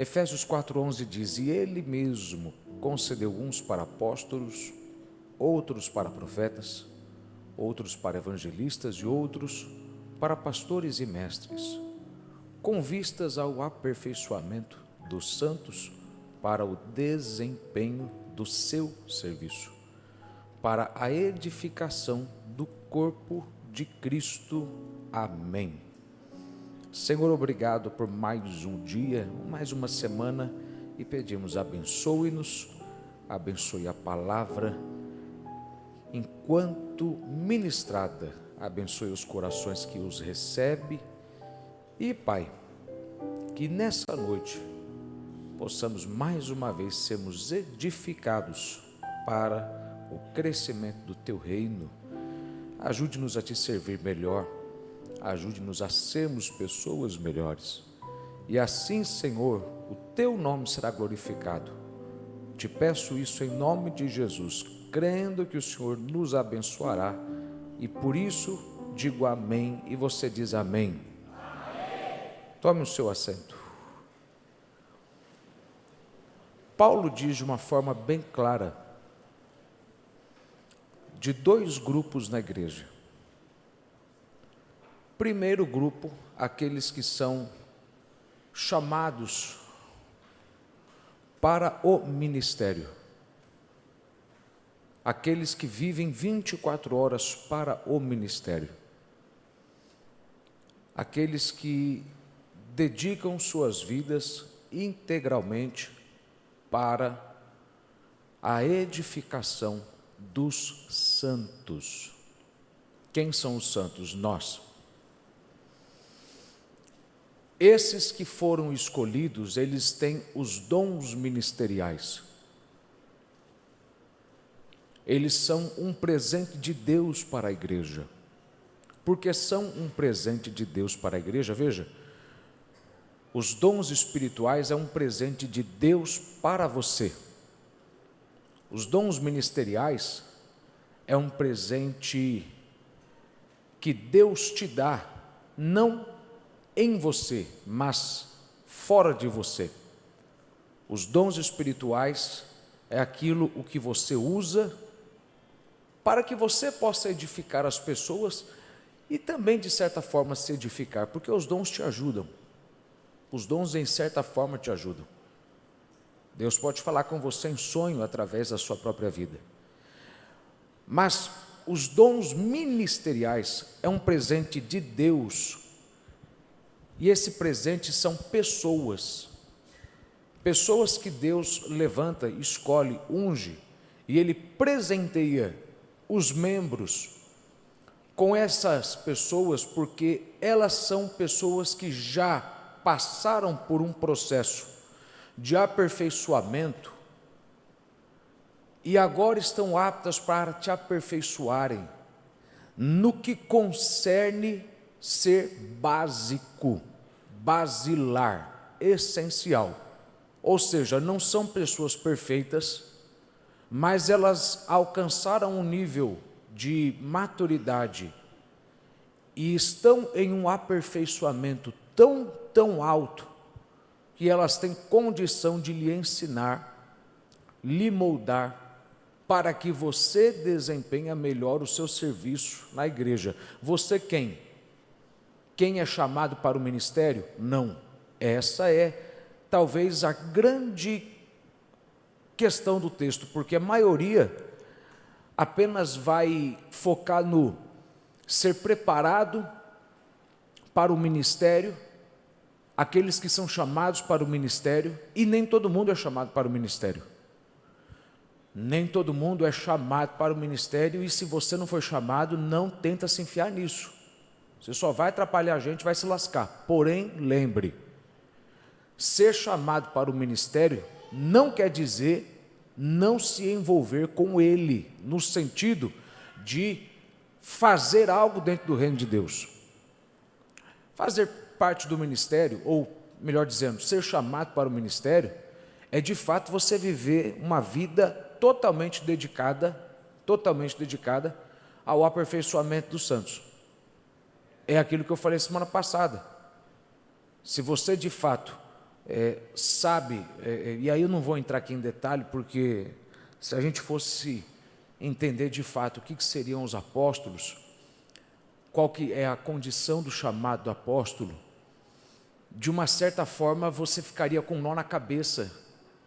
Efésios 4,11 diz: e ele mesmo concedeu uns para apóstolos, outros para profetas, outros para evangelistas e outros para pastores e mestres, com vistas ao aperfeiçoamento dos santos para o desempenho do seu serviço, para a edificação do corpo de Cristo. Amém. Senhor, obrigado por mais um dia, mais uma semana, e pedimos: abençoe-nos, abençoe a palavra enquanto ministrada, abençoe os corações que os recebe. E Pai, que nessa noite possamos mais uma vez sermos edificados para o crescimento do Teu reino. Ajude-nos a Te servir melhor, ajude-nos a sermos pessoas melhores, e assim, Senhor, o Teu nome será glorificado. Te peço isso em nome de Jesus, crendo que o Senhor nos abençoará, e por isso digo amém, e você diz amém. Amém. Tome o seu assento. Paulo diz de uma forma bem clara de dois grupos na igreja. Primeiro grupo, aqueles que são chamados para o ministério, aqueles que vivem 24 horas para o ministério, aqueles que dedicam suas vidas integralmente para a edificação dos santos. Quem são os santos? Nós. Esses que foram escolhidos, eles têm os dons ministeriais. Eles são um presente de Deus para a igreja. Porque são um presente de Deus para a igreja, veja, os dons espirituais é um presente de Deus para você. Os dons ministeriais é um presente que Deus te dá, não em você, mas fora de você. Os dons espirituais é aquilo o que você usa para que você possa edificar as pessoas e também, de certa forma, se edificar, porque os dons te ajudam. Os dons, em certa forma, te ajudam. Deus pode falar com você em sonho através da sua própria vida. Mas os dons ministeriais é um presente de Deus. E esse presente são pessoas. Pessoas que Deus levanta, escolhe, unge, e Ele presenteia os membros com essas pessoas, porque elas são pessoas que já passaram por um processo de aperfeiçoamento e agora estão aptas para te aperfeiçoarem no que concerne ser básico, basilar, essencial. Ou seja, não são pessoas perfeitas, mas elas alcançaram um nível de maturidade e estão em um aperfeiçoamento tão alto que elas têm condição de lhe ensinar, lhe moldar, para que você desempenhe melhor o seu serviço na igreja. Você quem? Quem é chamado para o ministério? Não. Essa é talvez a grande questão do texto, porque a maioria apenas vai focar no ser preparado para o ministério, aqueles que são chamados para o ministério, e nem todo mundo é chamado para o ministério. Nem todo mundo é chamado para o ministério, e se você não foi chamado, não tenta se enfiar nisso. Você só vai atrapalhar a gente, vai se lascar. Porém, lembre, ser chamado para o ministério não quer dizer não se envolver com ele, no sentido de fazer algo dentro do reino de Deus. Fazer parte do ministério, ou melhor dizendo, ser chamado para o ministério, é de fato você viver uma vida totalmente dedicada ao aperfeiçoamento dos santos. É aquilo que eu falei semana passada. Se você de fato sabe, e aí eu não vou entrar aqui em detalhe, porque se a gente fosse entender de fato o que seriam os apóstolos, qual que é a condição do chamado do apóstolo, de uma certa forma você ficaria com um nó na cabeça,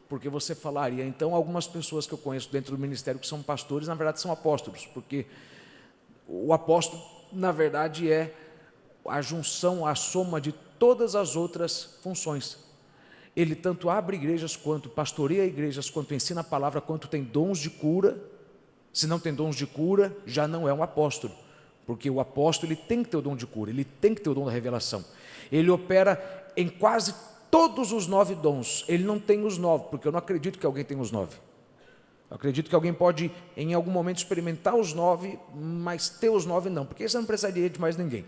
porque você falaria, então algumas pessoas que eu conheço dentro do ministério que são pastores, na verdade são apóstolos, porque o apóstolo, na verdade, é a junção, a soma de todas as outras funções. Ele tanto abre igrejas, quanto pastoreia igrejas, quanto ensina a palavra, quanto tem dons de cura. Se não tem dons de cura, já não é um apóstolo, porque o apóstolo ele tem que ter o dom de cura, ele tem que ter o dom da revelação. Ele opera em quase todos os 9 dons. Ele não tem os 9, porque eu não acredito que alguém tenha os 9. Eu acredito que alguém pode em algum momento experimentar os 9, mas ter os 9 não, porque você não precisaria de mais ninguém.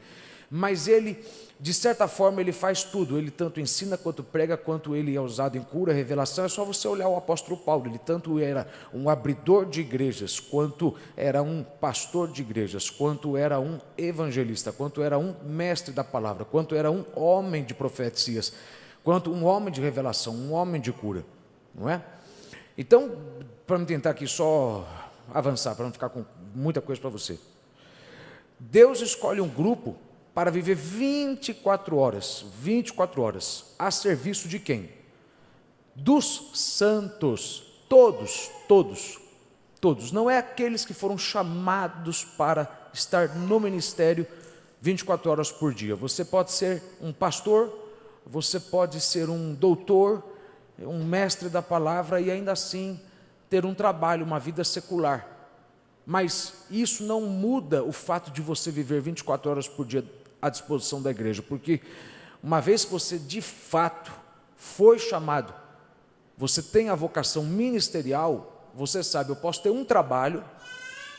Mas ele, de certa forma, ele faz tudo. Ele tanto ensina, quanto prega, quanto ele é usado em cura, revelação. É só você olhar o apóstolo Paulo. Ele tanto era um abridor de igrejas, quanto era um pastor de igrejas, quanto era um evangelista, quanto era um mestre da palavra, quanto era um homem de profecias, quanto um homem de revelação, um homem de cura, não é? Então, para me tentar aqui só avançar, para não ficar com muita coisa para você, Deus escolhe um grupo para viver 24 horas, a serviço de quem? Dos santos, todos, não é aqueles que foram chamados para estar no ministério 24 horas por dia. Você pode ser um pastor, você pode ser um doutor, um mestre da palavra e ainda assim ter um trabalho, uma vida secular. Mas isso não muda o fato de você viver 24 horas por dia à disposição da igreja, porque uma vez que você de fato foi chamado, você tem a vocação ministerial, você sabe, eu posso ter um trabalho,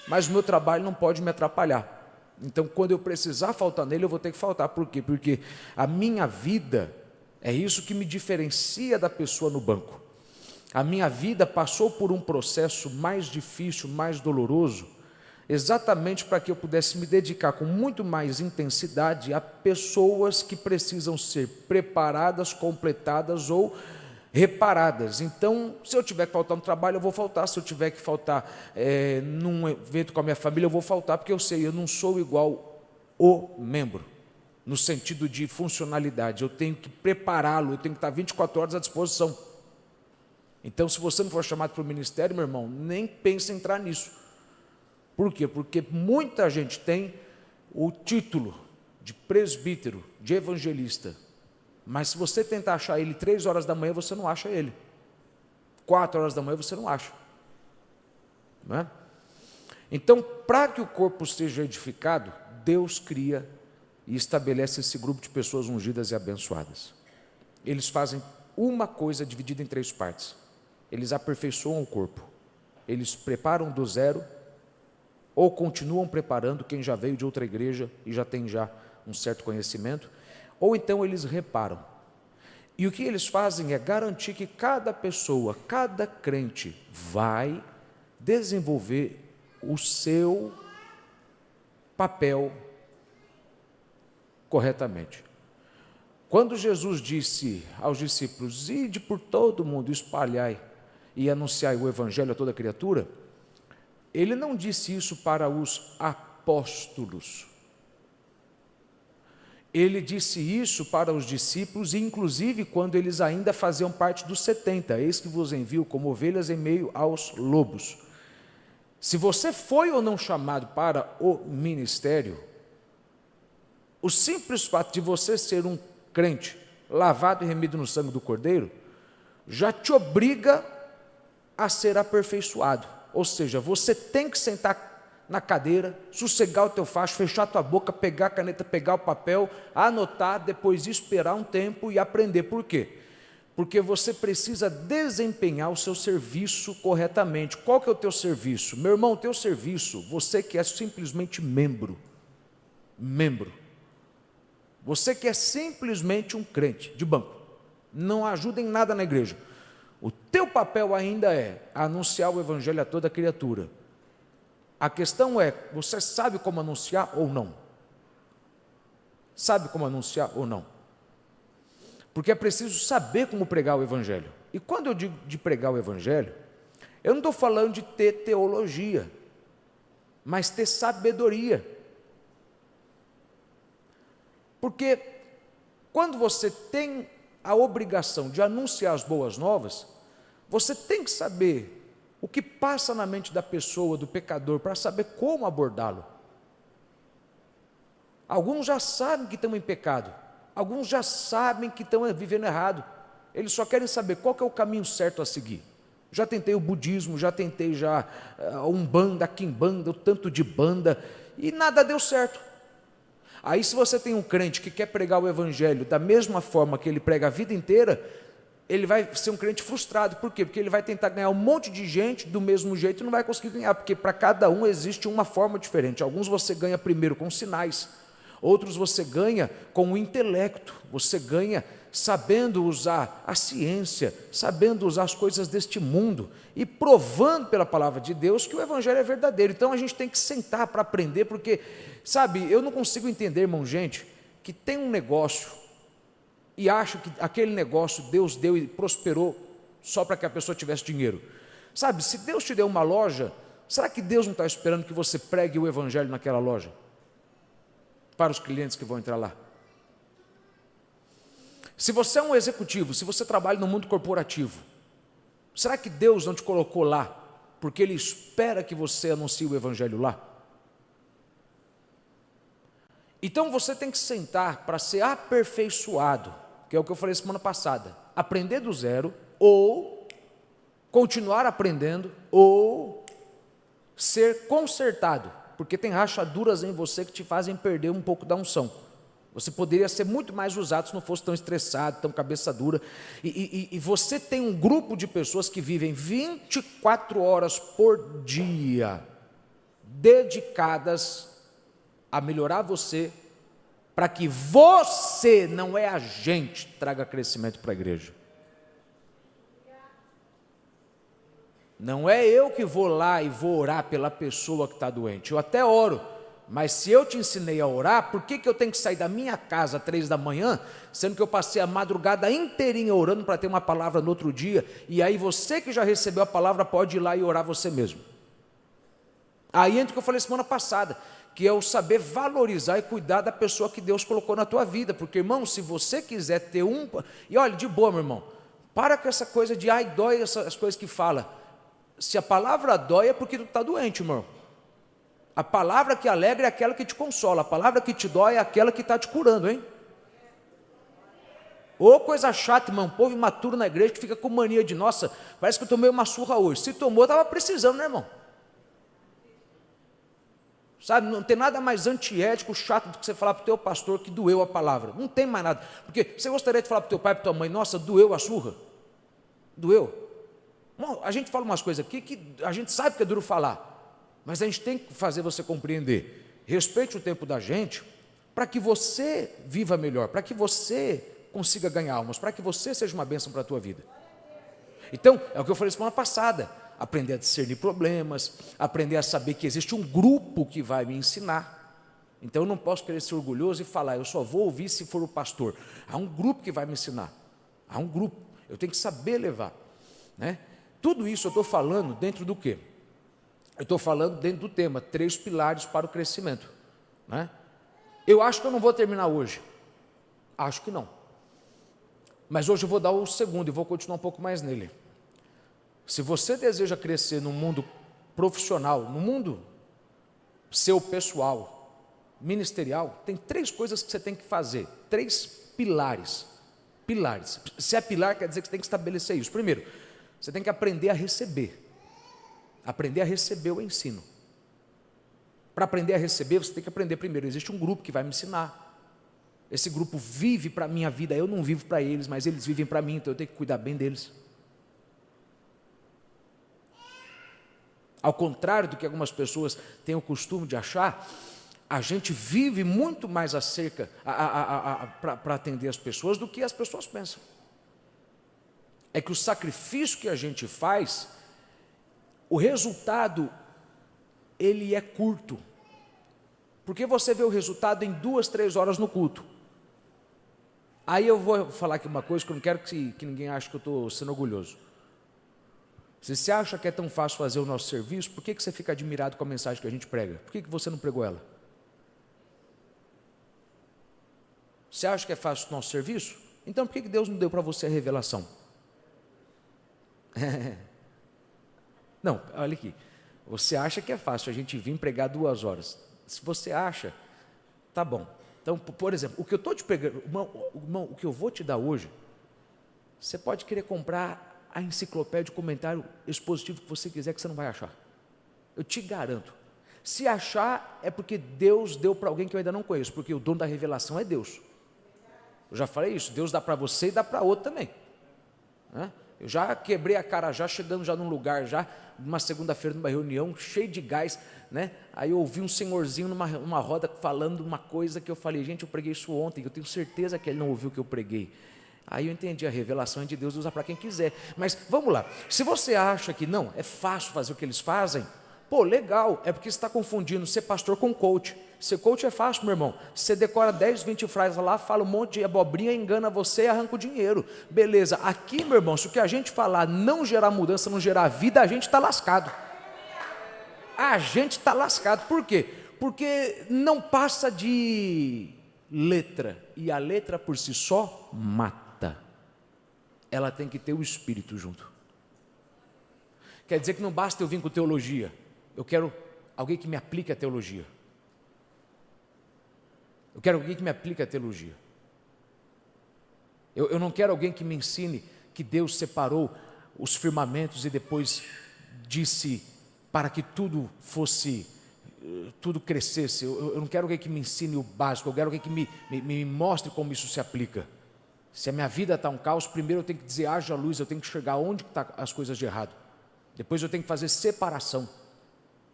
mas o meu trabalho não pode me atrapalhar. Então, quando eu precisar faltar nele, eu vou ter que faltar. Por quê? Porque a minha vida é isso que me diferencia da pessoa no banco. A minha vida passou por um processo mais difícil, mais doloroso, exatamente para que eu pudesse me dedicar com muito mais intensidade a pessoas que precisam ser preparadas, completadas ou reparadas. Então, se eu tiver que faltar no trabalho, eu vou faltar. Se eu tiver que faltar num evento com a minha família, eu vou faltar, porque eu sei, eu não sou igual o membro, no sentido de funcionalidade. Eu tenho que prepará-lo, eu tenho que estar 24 horas à disposição. Então, se você não for chamado para o ministério, meu irmão, nem pense em entrar nisso. Por quê? Porque muita gente tem o título de presbítero, de evangelista, mas se você tentar achar ele 3 horas da manhã, você não acha ele. 4 horas da manhã, você não acha. Não é? Então, para que o corpo seja edificado, Deus cria e estabelece esse grupo de pessoas ungidas e abençoadas. Eles fazem uma coisa dividida em 3 partes. Eles aperfeiçoam o corpo. Eles preparam do zero, ou continuam preparando quem já veio de outra igreja e já tem já um certo conhecimento, ou então eles reparam. E o que eles fazem é garantir que cada pessoa, cada crente vai desenvolver o seu papel corretamente. Quando Jesus disse aos discípulos, ide por todo mundo, espalhai e anunciai o evangelho a toda criatura, ele não disse isso para os apóstolos. Ele disse isso para os discípulos, inclusive quando eles ainda faziam parte dos 70. Eis que vos envio como ovelhas em meio aos lobos. Se você foi ou não chamado para o ministério, o simples fato de você ser um crente, lavado e remido no sangue do Cordeiro, já te obriga a ser aperfeiçoado. Ou seja, você tem que sentar na cadeira, sossegar o teu facho, fechar a tua boca, pegar a caneta, pegar o papel, anotar, depois esperar um tempo e aprender. Por quê? Porque você precisa desempenhar o seu serviço corretamente. Qual que é o teu serviço? Meu irmão, o teu serviço, você que é simplesmente membro, você que é simplesmente um crente de banco, não ajuda em nada na igreja, o teu papel ainda é anunciar o evangelho a toda criatura. A questão é, você sabe como anunciar ou não? Sabe como anunciar ou não? porque é preciso saber como pregar o Evangelho. E quando eu digo de pregar o Evangelho, eu não estou falando de ter teologia, mas ter sabedoria. Porque quando você tem a obrigação de anunciar as boas novas, você tem que saber o que passa na mente da pessoa, do pecador, para saber como abordá-lo. Alguns já sabem que estão em pecado, alguns já sabem que estão vivendo errado, eles só querem saber qual que é o caminho certo a seguir. Já tentei o budismo, já tentei a umbanda, a quimbanda, o tanto de banda, e nada deu certo. Aí se você tem um crente que quer pregar o Evangelho da mesma forma que ele prega a vida inteira, ele vai ser um crente frustrado. Por quê? Porque ele vai tentar ganhar um monte de gente do mesmo jeito e não vai conseguir ganhar, porque para cada um existe uma forma diferente. Alguns você ganha primeiro com sinais, outros você ganha com o intelecto, você ganha sabendo usar a ciência, sabendo usar as coisas deste mundo e provando pela palavra de Deus que o Evangelho é verdadeiro. Então a gente tem que sentar para aprender, porque, sabe, eu não consigo entender, irmão, gente, que tem um negócio e acha que aquele negócio Deus deu e prosperou só para que a pessoa tivesse dinheiro. Sabe, se Deus te deu uma loja, será que Deus não está esperando que você pregue o Evangelho naquela loja? Para os clientes que vão entrar lá. Se você é um executivo, se você trabalha no mundo corporativo, será que Deus não te colocou lá porque Ele espera que você anuncie o Evangelho lá? Então você tem que sentar para ser aperfeiçoado, que é o que eu falei semana passada, aprender do zero, ou continuar aprendendo, ou ser consertado, porque tem rachaduras em você que te fazem perder um pouco da unção. Você poderia ser muito mais usado se não fosse tão estressado, tão cabeça dura. E você tem um grupo de pessoas que vivem 24 horas por dia, dedicadas a melhorar você, para que você, não é a gente, traga crescimento para a igreja. Não é eu que vou lá e vou orar pela pessoa que está doente. Eu até oro. Mas se eu te ensinei a orar, por que eu tenho que sair da minha casa às 3 da manhã, sendo que eu passei a madrugada inteirinha orando para ter uma palavra no outro dia, e aí você que já recebeu a palavra pode ir lá e orar você mesmo. Aí entra o que eu falei semana passada, que é o saber valorizar e cuidar da pessoa que Deus colocou na tua vida, porque, irmão, se você quiser ter um... E olha, de boa, meu irmão, para com essa coisa de, ai, dói essas coisas que fala. Se a palavra dói é porque tu está doente, irmão. A palavra que alegra é aquela que te consola, a palavra que te dói é aquela que está te curando, hein? Ô coisa chata, irmão, povo imaturo na igreja que fica com mania de, nossa, parece que eu tomei uma surra hoje. Se tomou, estava precisando, né, irmão? Sabe, não tem nada mais antiético, chato do que você falar para o teu pastor que doeu a palavra. Não tem mais nada. Porque você gostaria de falar para o teu pai e para tua mãe, nossa, doeu a surra? Doeu? Bom, a gente fala umas coisas aqui que a gente sabe que é duro falar. Mas a gente tem que fazer você compreender. Respeite o tempo da gente, para que você viva melhor, para que você consiga ganhar almas, para que você seja uma bênção para a tua vida. Então, é o que eu falei semana passada, aprender a discernir problemas, aprender a saber que existe um grupo que vai me ensinar. Então eu não posso querer ser orgulhoso e falar, eu só vou ouvir se for o pastor. Há um grupo que vai me ensinar, há um grupo, eu tenho que saber levar, né? Tudo isso eu estou falando dentro do quê? Eu estou falando dentro do tema, 3 pilares para o crescimento, né? Eu acho que eu não vou terminar hoje, acho que não, mas hoje eu vou dar o segundo e vou continuar um pouco mais nele. Se você deseja crescer no mundo profissional, no mundo seu pessoal, ministerial, tem 3 coisas que você tem que fazer, 3 pilares, se é pilar quer dizer que você tem que estabelecer isso. Primeiro, você tem que aprender a receber o ensino. Para aprender a receber, você tem que aprender primeiro. Existe um grupo que vai me ensinar. Esse grupo vive para a minha vida. Eu não vivo para eles, mas eles vivem para mim, então eu tenho que cuidar bem deles. Ao contrário do que algumas pessoas têm o costume de achar, a gente vive muito mais acerca para atender as pessoas do que as pessoas pensam. É que o sacrifício que a gente faz, o resultado, ele é curto. Porque você vê o resultado em 2, 3 horas no culto. Aí eu vou falar aqui uma coisa que eu não quero que ninguém ache que eu estou sendo orgulhoso. Se você acha que é tão fácil fazer o nosso serviço, por que você fica admirado com a mensagem que a gente prega? Por que você não pregou ela? Você acha que é fácil o nosso serviço? Então por que Deus não deu para você a revelação? Não, olha aqui. Você acha que é fácil a gente vir pregar 2 horas. Se você acha, tá bom. Então, por exemplo, o que eu estou te pregando, irmão, o que eu vou te dar hoje, você pode querer comprar a enciclopédia, o comentário expositivo que você quiser, que você não vai achar. Eu te garanto. Se achar, é porque Deus deu para alguém que eu ainda não conheço, porque o dono da revelação é Deus. Eu já falei isso, Deus dá para você e dá para outro também. Eu já quebrei a cara, já chegando já num lugar, já numa segunda-feira, numa reunião, cheio de gás, né? Aí eu ouvi um senhorzinho numa roda falando uma coisa que eu falei, gente, eu preguei isso ontem, eu tenho certeza que ele não ouviu o que eu preguei. Aí eu entendi, a revelação é de Deus, usa para quem quiser. Mas vamos lá, se você acha que não, é fácil fazer o que eles fazem, pô, legal, é porque você está confundindo ser pastor com coach. Ser coach é fácil, meu irmão. Você decora 10, 20 frases lá, fala um monte de abobrinha, engana você e arranca o dinheiro. Beleza, aqui, meu irmão, se o que a gente falar não gerar mudança, não gerar vida, a gente está lascado. A gente está lascado. Por quê? Porque não passa de letra. E a letra por si só mata. Ela tem que ter o Espírito junto. Quer dizer que não basta eu vir com teologia. Eu quero alguém que me aplique a teologia. Eu quero alguém que me aplique a teologia. Eu não quero alguém que me ensine que Deus separou os firmamentos e depois disse para que tudo crescesse. Eu não quero alguém que me ensine o básico, eu quero alguém que me mostre como isso se aplica. Se a minha vida está um caos, primeiro eu tenho que dizer, haja luz, eu tenho que enxergar onde estão as coisas de errado. Depois eu tenho que fazer separação.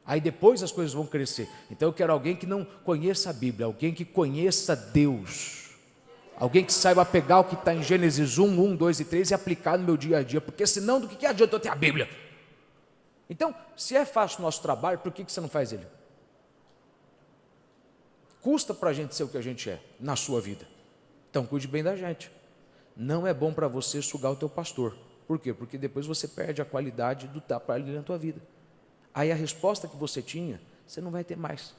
Aí depois as coisas vão crescer. Então eu quero alguém que não conheça a Bíblia, alguém que conheça Deus. Alguém que saiba pegar o que está em Gênesis 1, 2 e 3 e aplicar no meu dia a dia. Porque senão, do que adianta eu ter a Bíblia? Então, se é fácil o nosso trabalho, por que você não faz ele? Custa para a gente ser o que a gente é na sua vida. Então cuide bem da gente. Não é bom para você sugar o teu pastor. Por quê? Porque depois você perde a qualidade do trabalho na tua vida. Aí a resposta que você tinha, você não vai ter mais.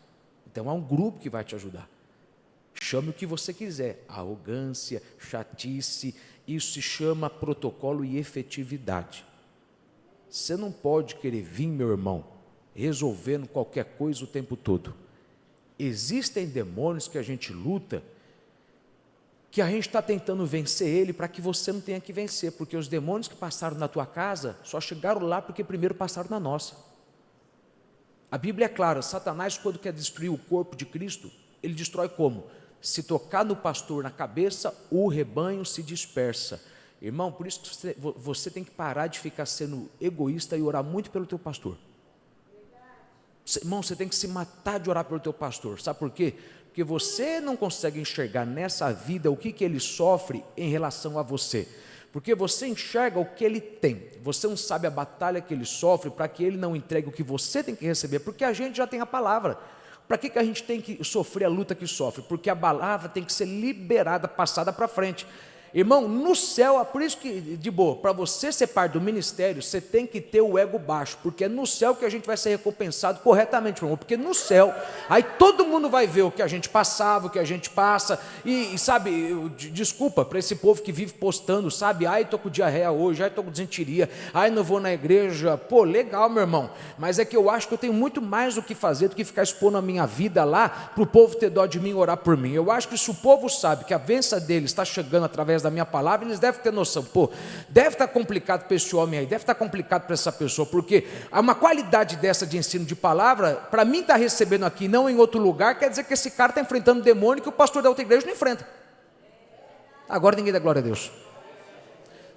Então há um grupo que vai te ajudar. Chame o que você quiser, arrogância, chatice, isso se chama protocolo e efetividade. Você não pode querer vir, meu irmão, resolvendo qualquer coisa o tempo todo. Existem demônios que a gente luta, que a gente está tentando vencer ele para que você não tenha que vencer, porque os demônios que passaram na tua casa só chegaram lá porque primeiro passaram na nossa. A Bíblia é clara, Satanás, quando quer destruir o corpo de Cristo, ele destrói como? Se tocar no pastor na cabeça, o rebanho se dispersa. Irmão, por isso que você tem que parar de ficar sendo egoísta e orar muito pelo teu pastor. Irmão, você tem que se matar de orar pelo teu pastor. Sabe por quê? Porque você não consegue enxergar nessa vida o que ele sofre em relação a você. Porque você enxerga o que ele tem, você não sabe a batalha que ele sofre para que ele não entregue o que você tem que receber, porque a gente já tem a palavra. Para que a gente tem que sofrer a luta que sofre? Porque a palavra tem que ser liberada, passada para frente. Irmão, no céu, por isso que, de boa, para você ser parte do ministério, você tem que ter o ego baixo, porque é no céu que a gente vai ser recompensado corretamente, irmão, porque no céu, aí todo mundo vai ver o que a gente passava, o que a gente passa, e sabe, desculpa para esse povo que vive postando, sabe, ai, estou com diarreia hoje, ai, estou com desenteria, ai, não vou na igreja, pô, legal, meu irmão, mas é que eu acho que eu tenho muito mais o que fazer do que ficar expondo a minha vida lá, para o povo ter dó de mim e orar por mim. Eu acho que se o povo sabe que a bênção dele está chegando através da minha palavra, eles devem ter noção, pô, deve estar complicado para esse homem aí, deve estar complicado para essa pessoa, porque há uma qualidade dessa de ensino de palavra, para mim estar recebendo aqui, não em outro lugar, quer dizer que esse cara está enfrentando demônio que o pastor da outra igreja não enfrenta. Agora ninguém dá glória a Deus.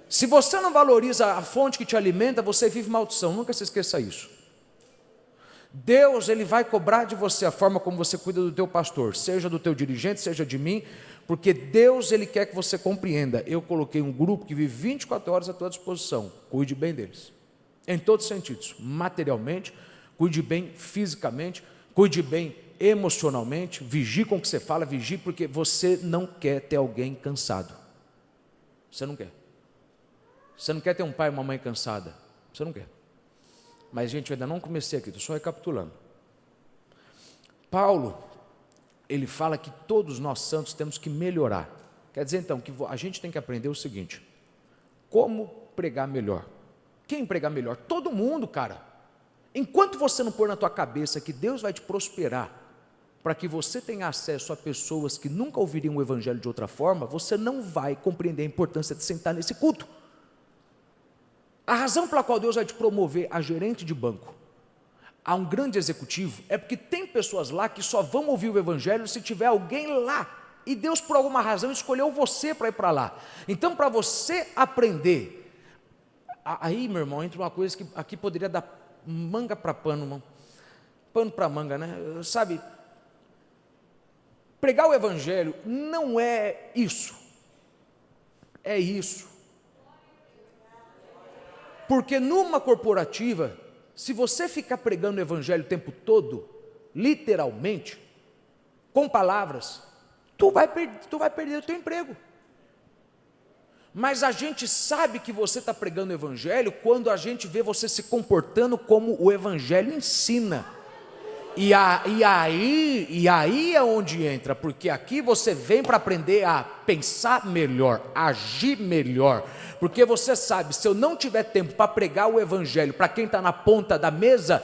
Se você não valoriza a fonte que te alimenta, você vive maldição, nunca se esqueça isso. Deus, ele vai cobrar de você a forma como você cuida do teu pastor, seja do teu dirigente, seja de mim, porque Deus, ele quer que você compreenda. Eu coloquei um grupo que vive 24 horas à tua disposição, cuide bem deles, em todos os sentidos, materialmente, cuide bem fisicamente, cuide bem emocionalmente, vigie com o que você fala, vigie porque você não quer ter alguém cansado. Você não quer. Você não quer ter um pai e uma mãe cansada. Você não quer. Mas, gente, eu ainda não comecei aqui, estou só recapitulando. Paulo, ele fala que todos nós santos temos que melhorar. Quer dizer, então, que a gente tem que aprender o seguinte: como pregar melhor. Quem pregar melhor? Todo mundo, cara. Enquanto você não pôr na tua cabeça que Deus vai te prosperar, para que você tenha acesso a pessoas que nunca ouviriam o evangelho de outra forma, você não vai compreender a importância de sentar nesse culto. A razão pela qual Deus vai te promover a gerente de banco, a um grande executivo, é porque tem pessoas lá que só vão ouvir o evangelho se tiver alguém lá, e Deus por alguma razão escolheu você para ir para lá. Então, para você aprender, aí, meu irmão, entra uma coisa que aqui poderia dar manga para pano, irmão. Pano para manga, né? Sabe, pregar o evangelho não é isso, é isso. Porque numa corporativa, se você ficar pregando o evangelho o tempo todo, literalmente, com palavras, tu vai perder o teu emprego. Mas a gente sabe que você está pregando o evangelho quando a gente vê você se comportando como o evangelho ensina. E aí é onde entra, porque aqui você vem para aprender a pensar melhor, agir melhor, porque você sabe, se eu não tiver tempo para pregar o evangelho para quem está na ponta da mesa,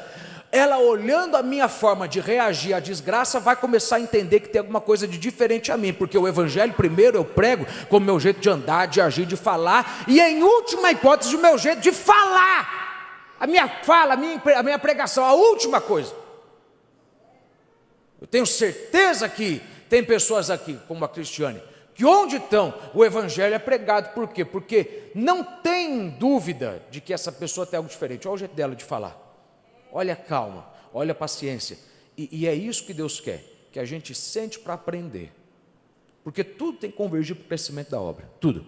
ela olhando a minha forma de reagir à desgraça, vai começar a entender que tem alguma coisa de diferente a mim, porque o evangelho primeiro eu prego com o meu jeito de andar, de agir, de falar, e em última hipótese o meu jeito de falar, a minha fala, a minha pregação, a última coisa. Eu tenho certeza que tem pessoas aqui, como a Cristiane, que onde estão, o evangelho é pregado. Por quê? Porque não tem dúvida de que essa pessoa tem algo diferente. Olha o jeito dela de falar, olha a calma, olha a paciência, e é isso que Deus quer, que a gente sente para aprender, porque tudo tem que convergir para o crescimento da obra, tudo.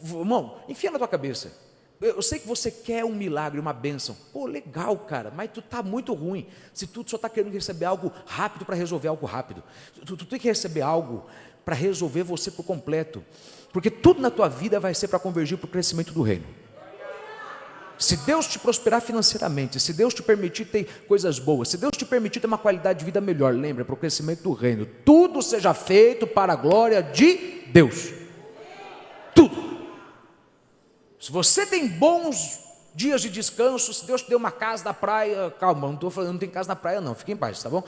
Irmão, enfia na tua cabeça, eu sei que você quer um milagre, uma bênção, pô, legal, cara, mas tu está muito ruim, se tu só está querendo receber algo rápido para resolver algo rápido, tu tem que receber algo para resolver você por completo, porque tudo na tua vida vai ser para convergir para o crescimento do reino. Se Deus te prosperar financeiramente, se Deus te permitir ter coisas boas, se Deus te permitir ter uma qualidade de vida melhor, lembra, para o crescimento do reino, tudo seja feito para a glória de Deus, tudo. Se você tem bons dias de descanso, se Deus te deu uma casa na praia, calma, não estou falando, não tem casa na praia não, fique em paz, tá bom?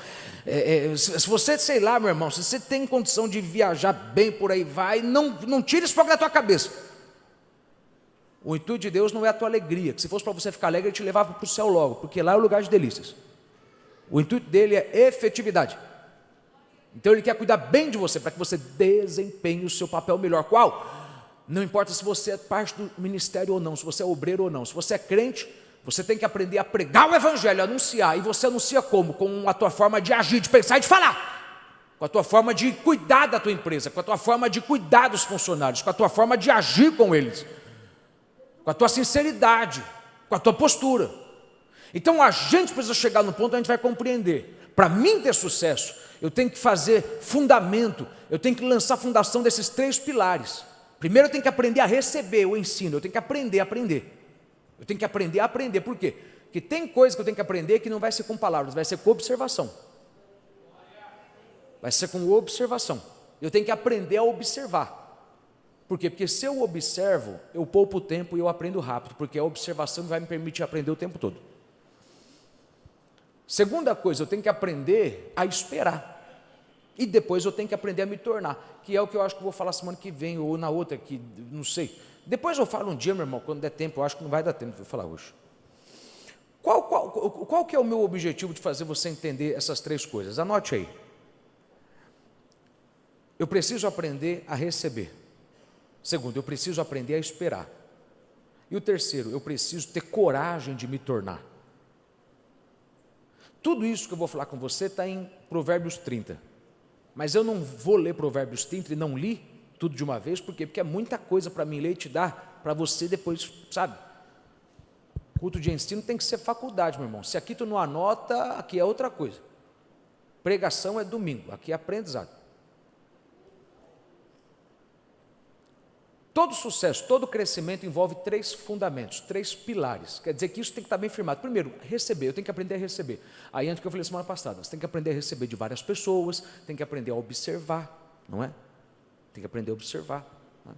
Se você, sei lá, meu irmão, se você tem condição de viajar bem por aí, vai, não tire esse fogo da tua cabeça. O intuito de Deus não é a tua alegria, que se fosse para você ficar alegre, Ele te levava para o céu logo, porque lá é o lugar de delícias. O intuito dele é efetividade. Então Ele quer cuidar bem de você, para que você desempenhe o seu papel melhor. Qual? Não importa se você é parte do ministério ou não, se você é obreiro ou não, se você é crente, você tem que aprender a pregar o evangelho, a anunciar, e você anuncia como? Com a tua forma de agir, de pensar e de falar, com a tua forma de cuidar da tua empresa, com a tua forma de cuidar dos funcionários, com a tua forma de agir com eles, com a tua sinceridade, com a tua postura. Então a gente precisa chegar no ponto onde a gente vai compreender, para mim ter sucesso, eu tenho que fazer fundamento, eu tenho que lançar a fundação desses 3 pilares. Primeiro eu tenho que aprender a receber o ensino, eu tenho que aprender a aprender. Eu tenho que aprender a aprender, por quê? Porque tem coisa que eu tenho que aprender que não vai ser com palavras, vai ser com observação. Vai ser com observação. Eu tenho que aprender a observar. Por quê? Porque se eu observo, eu poupo o tempo e eu aprendo rápido, porque a observação vai me permitir aprender o tempo todo. Segunda coisa, eu tenho que aprender a esperar. E depois eu tenho que aprender a me tornar, que é o que eu acho que eu vou falar semana que vem, ou na outra, que não sei. Depois eu falo um dia, meu irmão, quando der tempo, eu acho que não vai dar tempo de falar hoje. Qual que é o meu objetivo de fazer você entender essas 3 coisas? Anote aí. Eu preciso aprender a receber. Segundo, eu preciso aprender a esperar. E o terceiro, eu preciso ter coragem de me tornar. Tudo isso que eu vou falar com você está em Provérbios 30. Mas eu não vou ler Provérbios 30 e não li tudo de uma vez, por quê? Porque é muita coisa para mim ler e te dar, para você depois, sabe? Culto de ensino tem que ser faculdade, meu irmão. Se aqui tu não anota, aqui é outra coisa. Pregação é domingo, aqui é aprendizado. todo sucesso, todo crescimento envolve 3 fundamentos, 3 pilares. Quer dizer que isso tem que estar bem firmado. Primeiro, receber, eu tenho que aprender a receber. Aí antes que eu falei semana passada, você tem que aprender a receber de várias pessoas, tem que aprender a observar, não é? Tem que aprender a observar. Não é?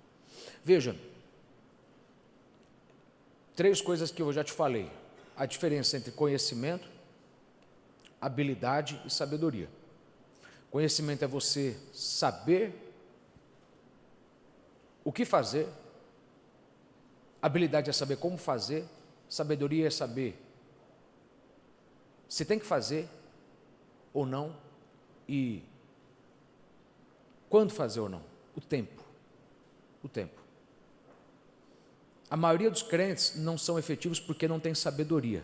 Veja, 3 coisas que eu já te falei. A diferença entre conhecimento, habilidade e sabedoria. Conhecimento é você saber o que fazer, habilidade é saber como fazer, sabedoria é saber se tem que fazer ou não e quando fazer ou não. O tempo. A maioria dos crentes não são efetivos porque não tem sabedoria.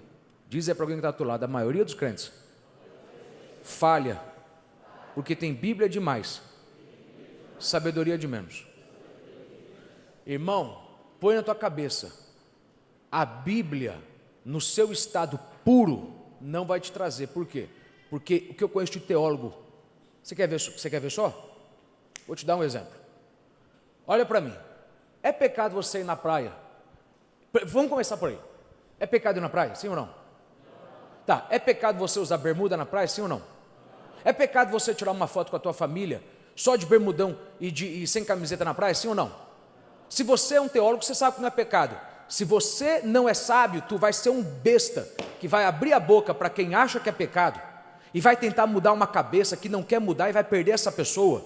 Diz aí para alguém que está do outro lado, a maioria dos crentes falha porque tem Bíblia demais, sabedoria de menos. Irmão, põe na tua cabeça, a Bíblia no seu estado puro não vai te trazer. Por quê? Porque o que eu conheço de teólogo, você quer ver só? Vou te dar um exemplo. Olha para mim, é pecado você ir na praia? Vamos começar por aí. É pecado ir na praia, sim ou não? Tá, é pecado você usar bermuda na praia, sim ou não? É pecado você tirar uma foto com a tua família só de bermudão e sem camiseta na praia, sim ou não? Se você é um teólogo, você sabe que não é pecado. Se você não é sábio, tu vai ser um besta que vai abrir a boca para quem acha que é pecado e vai tentar mudar uma cabeça que não quer mudar e vai perder essa pessoa.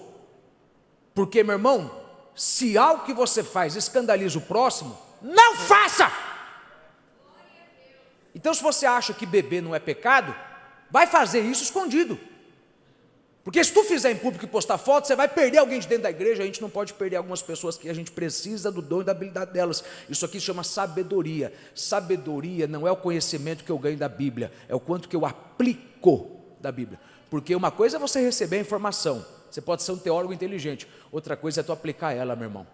Porque, meu irmão, se algo que você faz escandaliza o próximo, não faça! Então, se você acha que beber não é pecado, vai fazer isso escondido. Porque se tu fizer em público e postar foto, você vai perder alguém de dentro da igreja. A gente não pode perder algumas pessoas que a gente precisa do dom e da habilidade delas. Isso aqui se chama sabedoria. Sabedoria não é o conhecimento que eu ganho da Bíblia, é o quanto que eu aplico da Bíblia. Porque uma coisa é você receber a informação, você pode ser um teólogo inteligente, outra coisa é tu aplicar ela, meu irmão.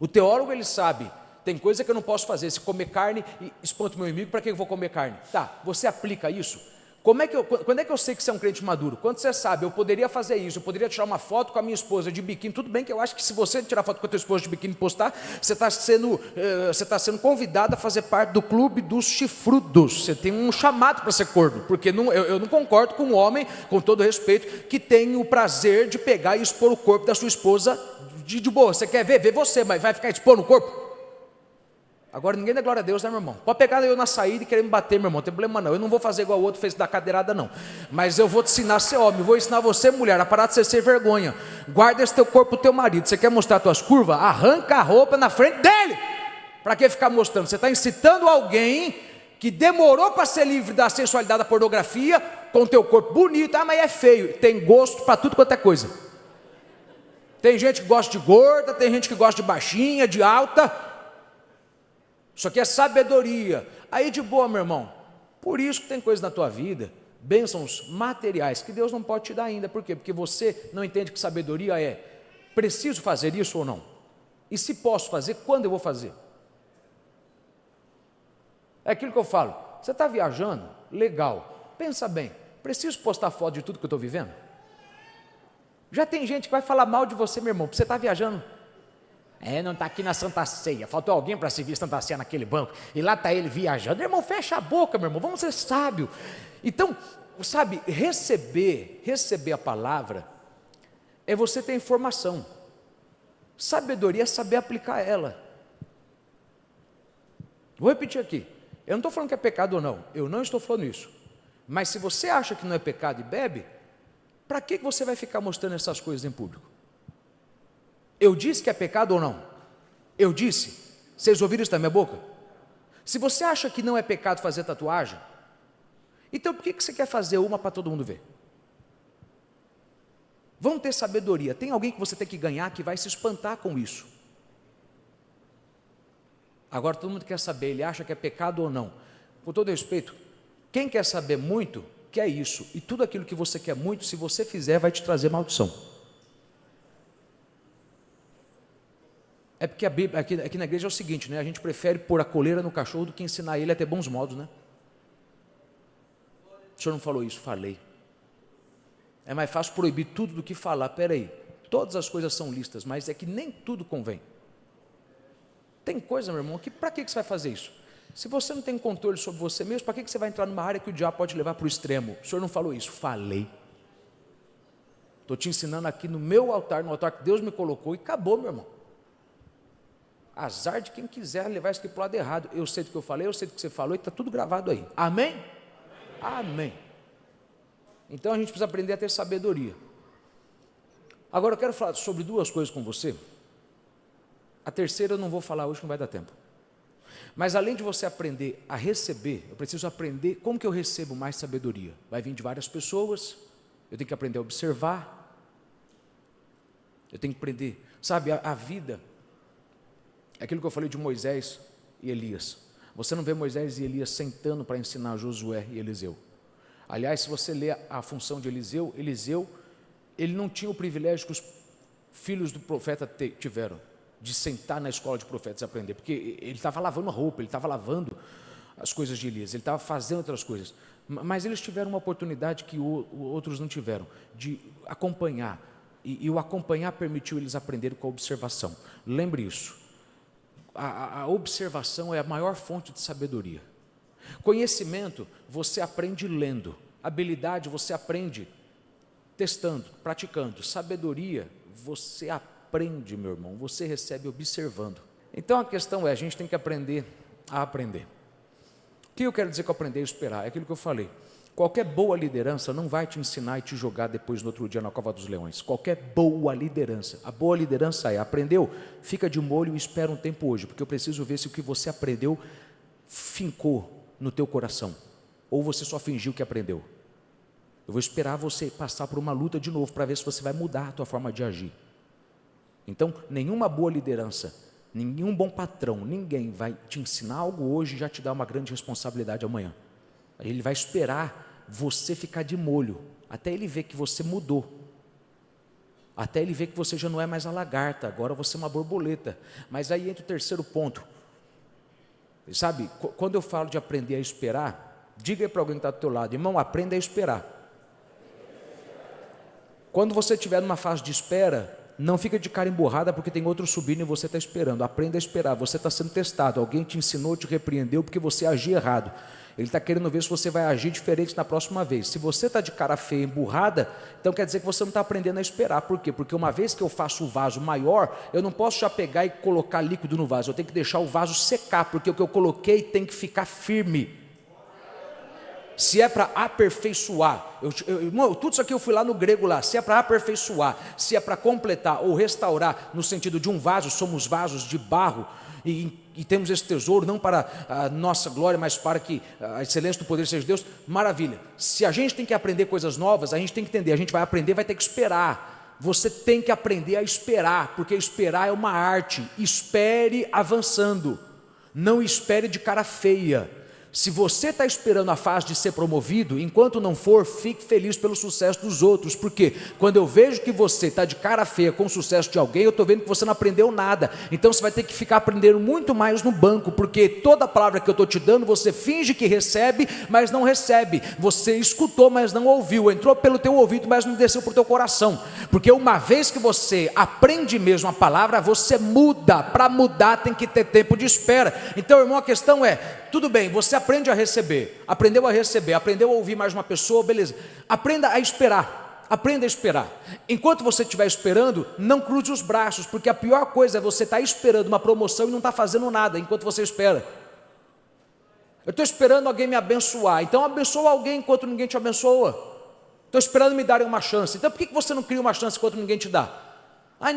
O teólogo, ele sabe, tem coisa que eu não posso fazer. Se comer carne e espanto meu inimigo, para que eu vou comer carne? Tá, você aplica isso? Quando é que eu sei que você é um crente maduro? Quando você sabe, eu poderia fazer isso, eu poderia tirar uma foto com a minha esposa de biquíni. Tudo bem que eu acho que se você tirar foto com a tua esposa de biquíni e postar, você está sendo convidado a fazer parte do clube dos chifrudos. Você tem um chamado para ser corno, porque eu não concordo com um homem, com todo respeito, que tem o prazer de pegar e expor o corpo da sua esposa de boa. Você quer ver? Vê você, mas vai ficar expondo o corpo? Agora ninguém dá glória a Deus, né, meu irmão? Pode pegar eu na saída e querer me bater, meu irmão, não tem problema não. Eu não vou fazer igual o outro fez da cadeirada, não. Mas eu vou te ensinar a ser homem, vou ensinar você, mulher, a parar de você ser vergonha. Guarda esse teu corpo pro teu marido. Você quer mostrar tuas curvas? Arranca a roupa na frente dele. Para que ficar mostrando? Você está incitando alguém que demorou para ser livre da sensualidade da pornografia, com o teu corpo bonito. Ah, mas é feio. Tem gosto para tudo quanto é coisa. Tem gente que gosta de gorda, tem gente que gosta de baixinha, de alta. Isso aqui é sabedoria. Aí de boa, meu irmão. Por isso que tem coisas na tua vida, bênçãos materiais, que Deus não pode te dar ainda. Por quê? Porque você não entende que sabedoria é: preciso fazer isso ou não? E se posso fazer, quando eu vou fazer? É aquilo que eu falo. Você está viajando? Legal. Pensa bem, preciso postar foto de tudo que eu estou vivendo? Já tem gente que vai falar mal de você, meu irmão, porque você está viajando. Não está aqui na Santa Ceia, faltou alguém para servir Santa Ceia naquele banco, e lá está ele viajando. Meu irmão, fecha a boca, meu irmão, vamos ser sábio. Então, sabe, receber a palavra é você ter informação. Sabedoria é saber aplicar ela. Vou repetir aqui, eu não estou falando que é pecado ou não, eu não estou falando isso. Mas se você acha que não é pecado e bebe, para que você vai ficar mostrando essas coisas em público? Eu disse que é pecado ou não? Eu disse. Vocês ouviram isso da minha boca? Se você acha que não é pecado fazer tatuagem, então por que você quer fazer uma para todo mundo ver? Vamos ter sabedoria. Tem alguém que você tem que ganhar que vai se espantar com isso. Agora todo mundo quer saber, ele acha que é pecado ou não. Com todo respeito, quem quer saber muito, quer isso. E tudo aquilo que você quer muito, se você fizer, vai te trazer maldição. É porque a Bíblia, aqui na igreja é o seguinte, né? A gente prefere pôr a coleira no cachorro do que ensinar ele a ter bons modos, né? O senhor não falou isso? Falei. É mais fácil proibir tudo do que falar. Espera aí, todas as coisas são lícitas, mas é que nem tudo convém. Tem coisa, meu irmão, que para que você vai fazer isso? Se você não tem controle sobre você mesmo, para que você vai entrar numa área que o diabo pode levar para o extremo? O senhor não falou isso? Falei. Estou te ensinando aqui no meu altar, no altar que Deus me colocou, e acabou, meu irmão. Azar de quem quiser levar isso aqui para o lado errado. Eu sei do que eu falei, eu sei do que você falou, e está tudo gravado aí. Amém? Amém. Então a gente precisa aprender a ter sabedoria. Agora eu quero falar sobre duas coisas com você. A terceira eu não vou falar hoje, que não vai dar tempo. Mas além de você aprender a receber, eu preciso aprender como que eu recebo mais sabedoria. Vai vir de várias pessoas, eu tenho que aprender a observar, eu tenho que aprender, sabe, a vida, é aquilo que eu falei de Moisés e Elias. Você não vê Moisés e Elias sentando para ensinar Josué e Eliseu. Aliás, se você ler a função de Eliseu, ele não tinha o privilégio que os filhos do profeta tiveram, de sentar na escola de profetas e aprender, porque ele estava lavando a roupa, ele estava lavando as coisas de Elias, ele estava fazendo outras coisas, mas eles tiveram uma oportunidade que outros não tiveram, de acompanhar, e o acompanhar permitiu eles aprenderem com a observação. Lembre isso, a observação é a maior fonte de sabedoria. Conhecimento você aprende lendo, habilidade você aprende testando, praticando, sabedoria você aprende, meu irmão, você recebe observando. Então a questão é, a gente tem que aprender a aprender. O que eu quero dizer com aprender a esperar? É aquilo que eu falei. Qualquer boa liderança não vai te ensinar e te jogar depois no outro dia na cova dos leões. Qualquer boa liderança. A boa liderança é, aprendeu? Fica de molho e espera um tempo hoje, porque eu preciso ver se o que você aprendeu fincou no teu coração, ou você só fingiu que aprendeu. Eu vou esperar você passar por uma luta de novo, para ver se você vai mudar a tua forma de agir. Então, nenhuma boa liderança, nenhum bom patrão, ninguém vai te ensinar algo hoje e já te dar uma grande responsabilidade amanhã. Ele vai esperar você ficar de molho, até ele ver que você mudou, até ele ver que você já não é mais a lagarta, agora você é uma borboleta. Mas aí entra o terceiro ponto. Sabe, quando eu falo de aprender a esperar, diga aí para alguém que está do teu lado, irmão, aprenda a esperar. Quando você estiver numa fase de espera, não fica de cara emburrada porque tem outro subindo e você está esperando. Aprenda a esperar, você está sendo testado, alguém te ensinou, te repreendeu porque você agiu errado. Ele está querendo ver se você vai agir diferente na próxima vez. Se você está de cara feia, emburrada, então quer dizer que você não está aprendendo a esperar. Por quê? Porque uma vez que eu faço o vaso maior, eu não posso já pegar e colocar líquido no vaso, eu tenho que deixar o vaso secar, porque o que eu coloquei tem que ficar firme. Se é para aperfeiçoar, tudo isso aqui eu fui lá no grego lá, se é para aperfeiçoar, se é para completar ou restaurar, no sentido de um vaso, somos vasos de barro, e temos esse tesouro não para a nossa glória, mas para que a excelência do poder seja de Deus, maravilha. Se a gente tem que aprender coisas novas, a gente tem que entender, a gente vai aprender, vai ter que esperar. Você tem que aprender a esperar, porque esperar é uma arte. Espere avançando, não espere de cara feia. Se você está esperando a fase de ser promovido, enquanto não for, fique feliz pelo sucesso dos outros, porque quando eu vejo que você está de cara feia com o sucesso de alguém, eu estou vendo que você não aprendeu nada, então você vai ter que ficar aprendendo muito mais no banco, porque toda palavra que eu estou te dando, você finge que recebe, mas não recebe, você escutou, mas não ouviu, entrou pelo teu ouvido, mas não desceu para o teu coração, porque uma vez que você aprende mesmo a palavra, você muda. Para mudar tem que ter tempo de espera. Então, irmão, a questão é, tudo bem, você aprende a receber, aprendeu a ouvir mais uma pessoa, beleza. Aprenda a esperar, aprenda a esperar. Enquanto você estiver esperando, não cruze os braços, porque a pior coisa é você estar esperando uma promoção e não estar fazendo nada enquanto você espera. Eu estou esperando alguém me abençoar, então abençoa alguém enquanto ninguém te abençoa. Estou esperando me darem uma chance, então por que você não cria uma chance enquanto ninguém te dá?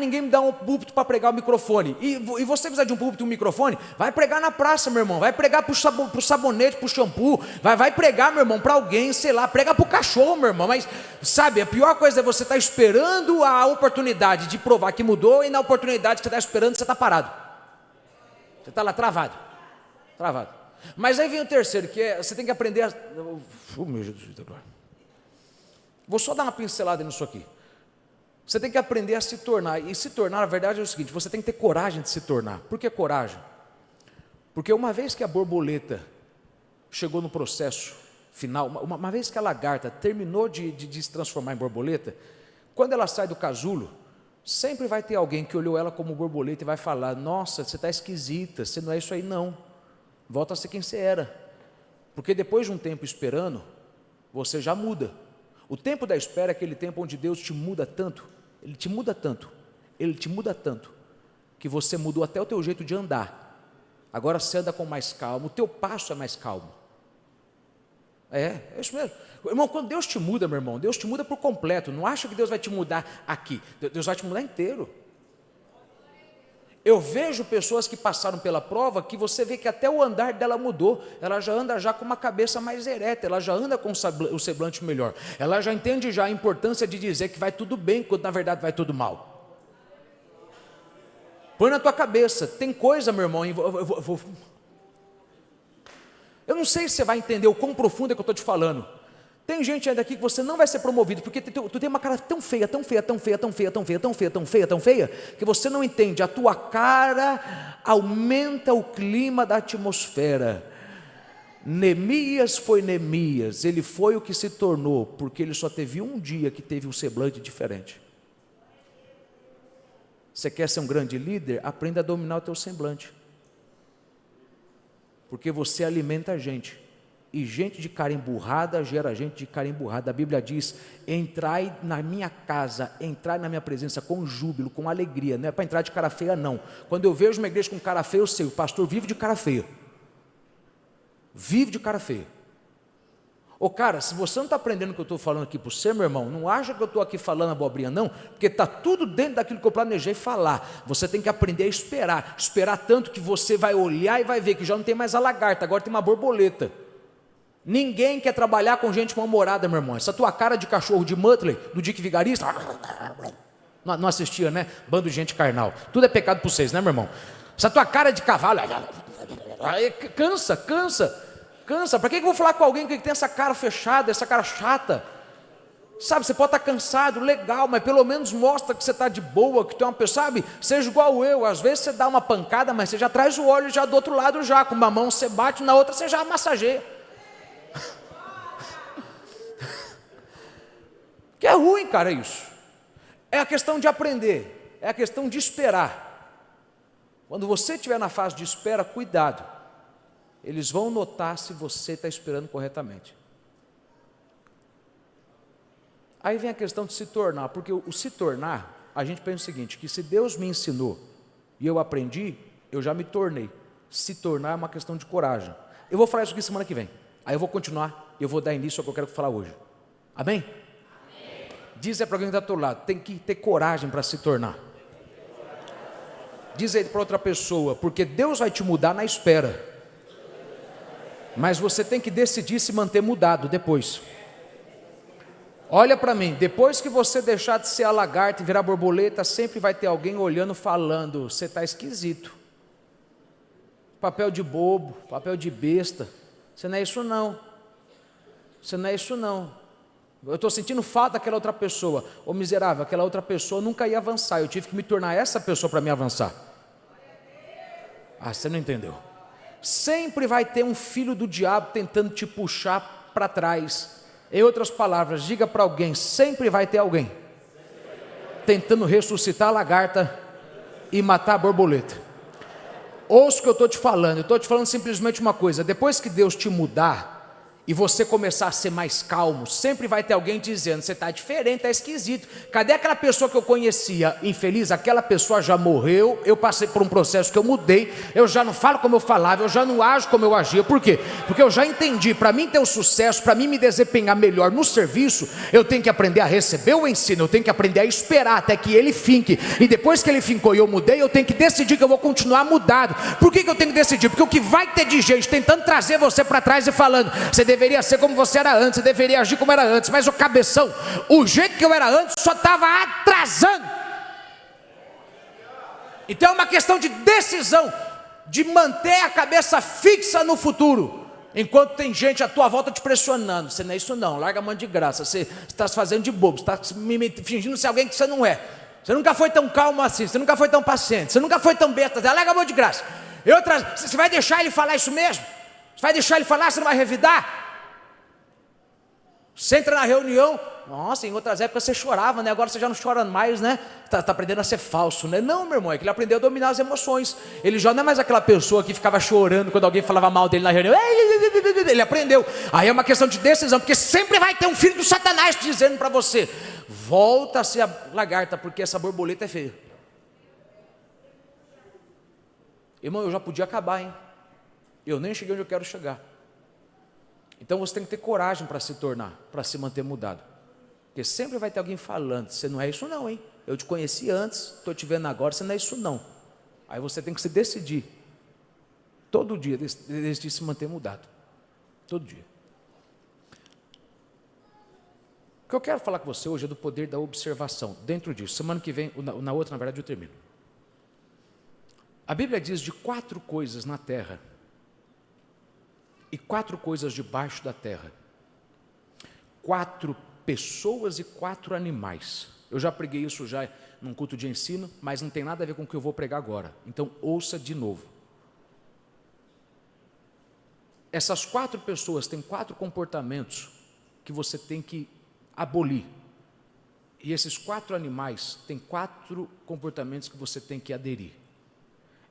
Ninguém me dá um púlpito para pregar o microfone. E você precisa de um púlpito e um microfone? Vai pregar na praça, meu irmão. Vai pregar para o sabonete, para o shampoo. Vai pregar, meu irmão, para alguém, sei lá. Prega para o cachorro, meu irmão. Mas, sabe, a pior coisa é você estar esperando a oportunidade de provar que mudou, e na oportunidade que você está esperando, você está parado. Você está lá travado. Mas aí vem o terceiro, que é, você tem que aprender a... meu Jesus, vou só dar uma pincelada nisso aqui. Você tem que aprender a se tornar, e se tornar, na verdade é o seguinte, você tem que ter coragem de se tornar. Por que coragem? Porque uma vez que a borboleta chegou no processo final, uma vez que a lagarta terminou de se transformar em borboleta, quando ela sai do casulo, Sempre vai ter alguém que olhou ela como borboleta e vai falar: nossa, você está esquisita, você não é isso aí não, volta a ser quem você era. Porque depois de um tempo esperando, você já muda. O tempo da espera é aquele tempo onde Deus te muda tanto, Ele te muda tanto, Ele te muda tanto, que você mudou até o teu jeito de andar. Agora você anda com mais calma, o teu passo é mais calmo. É isso mesmo. Irmão, quando Deus te muda, meu irmão, Deus te muda por completo. Não acha que Deus vai te mudar aqui, Deus vai te mudar inteiro. Eu vejo pessoas que passaram pela prova, que você vê que até o andar dela mudou, ela já anda já com uma cabeça mais ereta, ela já anda com o semblante melhor, ela já entende já a importância de dizer que vai tudo bem, quando na verdade vai tudo mal. Põe na tua cabeça, tem coisa, meu irmão, eu não sei se você vai entender o quão profundo é que eu estou te falando. Tem gente ainda aqui que você não vai ser promovido, porque tu tem uma cara tão feia, tão feia, tão feia, tão feia, tão feia, tão feia, tão feia, tão feia, que você não entende. A tua cara aumenta o clima da atmosfera. Neemias foi Neemias, ele foi o que se tornou, porque ele só teve um dia que teve um semblante diferente. Você quer ser um grande líder? Aprenda a dominar o teu semblante, porque você alimenta a gente. E gente de cara emburrada gera gente de cara emburrada. A Bíblia diz: entrai na minha casa, entrai na minha presença com júbilo, com alegria. Não é para entrar de cara feia não. Quando eu vejo uma igreja com cara feia, eu sei, o pastor vive de cara feia. Vive de cara feia. Ô cara, se você não está aprendendo o que eu estou falando aqui para você, meu irmão, não acha que eu estou aqui falando abobrinha não, porque está tudo dentro daquilo que eu planejei falar. Você tem que aprender a esperar tanto que você vai olhar e vai ver que já não tem mais a lagarta, agora tem uma borboleta. Ninguém quer trabalhar com gente mal-humorada, meu irmão. Essa tua cara de cachorro de Muttley, do Dick Vigarista, não assistia, né? Bando de gente carnal. Tudo é pecado para vocês, né, meu irmão? Essa tua cara de cavalo, cansa. Para que eu vou falar com alguém que tem essa cara fechada, essa cara chata? Sabe, você pode estar cansado, legal, mas pelo menos mostra que você está de boa, que tu é uma pessoa, sabe? Seja igual eu, às vezes você dá uma pancada, mas você já traz o óleo já do outro lado já, com uma mão você bate, na outra você já massageia. Que é ruim, cara, isso. É a questão de aprender, é a questão de esperar. Quando você estiver na fase de espera, cuidado. Eles vão notar se você está esperando corretamente. Aí vem a questão de se tornar, porque o se tornar, a gente pensa o seguinte, que se Deus me ensinou e eu aprendi, eu já me tornei. Se tornar é uma questão de coragem. Eu vou falar isso aqui semana que vem. Aí eu vou continuar e eu vou dar início ao que eu quero falar hoje. Amém? Amém. Diz aí para alguém que está do teu lado, tem que ter coragem para se tornar. Diz aí para outra pessoa, porque Deus vai te mudar na espera. Mas você tem que decidir se manter mudado depois. Olha para mim, depois que você deixar de ser a lagarta e virar borboleta, sempre vai ter alguém olhando, falando, você está esquisito. Papel de bobo, papel de besta. Você não é isso não. Você não é isso não. Eu estou sentindo falta daquela outra pessoa. Ô miserável, aquela outra pessoa nunca ia avançar. Eu tive que me tornar essa pessoa para me avançar. Ah, você não entendeu. Sempre vai ter um filho do diabo tentando te puxar para trás. Em outras palavras, diga para alguém, sempre vai ter alguém tentando ressuscitar a lagarta e matar a borboleta. Ouça o que eu estou te falando, eu estou te falando simplesmente uma coisa, depois que Deus te mudar, e você começar a ser mais calmo, sempre vai ter alguém dizendo, você está diferente, está esquisito, cadê aquela pessoa que eu conhecia infeliz? Aquela pessoa já morreu, eu passei por um processo que eu mudei, eu já não falo como eu falava, eu já não ajo como eu agia, por quê? Porque eu já entendi, para mim ter o sucesso, para mim me desempenhar melhor no serviço, eu tenho que aprender a receber o ensino, eu tenho que aprender a esperar até que ele finque, e depois que ele fincou e eu mudei, eu tenho que decidir que eu vou continuar mudado. Por que eu tenho que decidir? Porque o que vai ter de gente tentando trazer você para trás e falando, você deveria ser como você era antes, você deveria agir como era antes, mas o cabeção, o jeito que eu era antes só estava atrasando. Então é uma questão de decisão, de manter a cabeça fixa no futuro, enquanto tem gente à tua volta te pressionando. Você não é isso não, larga a mão de graça, você está se fazendo de bobo, você está fingindo ser alguém que você não é, você nunca foi tão calmo assim, você nunca foi tão paciente, você nunca foi tão besta, larga a mão de graça. Você vai deixar ele falar isso mesmo? Você vai deixar ele falar, você não vai revidar? Você entra na reunião, nossa, em outras épocas você chorava, né? Agora você já não chora mais, né? Tá aprendendo a ser falso, né? Não, meu irmão, é que ele aprendeu a dominar as emoções. Ele já não é mais aquela pessoa que ficava chorando quando alguém falava mal dele na reunião. Ele aprendeu. Aí é uma questão de decisão, porque sempre vai ter um filho do Satanás dizendo para você: volta a ser a lagarta, porque essa borboleta é feia. Irmão, eu já podia acabar, hein? Eu nem cheguei onde eu quero chegar. Então você tem que ter coragem para se tornar, para se manter mudado. Porque sempre vai ter alguém falando: você não é isso não, hein? Eu te conheci antes, estou te vendo agora, você não é isso não. Aí você tem que se decidir, todo dia, decidir se manter mudado. Todo dia. O que eu quero falar com você hoje é do poder da observação. Dentro disso, semana que vem, na outra, na verdade, eu termino. A Bíblia diz de 4 coisas na terra e 4 coisas debaixo da terra. 4 pessoas e 4 animais. Eu já preguei isso já num culto de ensino, mas não tem nada a ver com o que eu vou pregar agora. Então ouça de novo. Essas 4 pessoas têm 4 comportamentos que você tem que abolir. E esses 4 animais têm 4 comportamentos que você tem que aderir.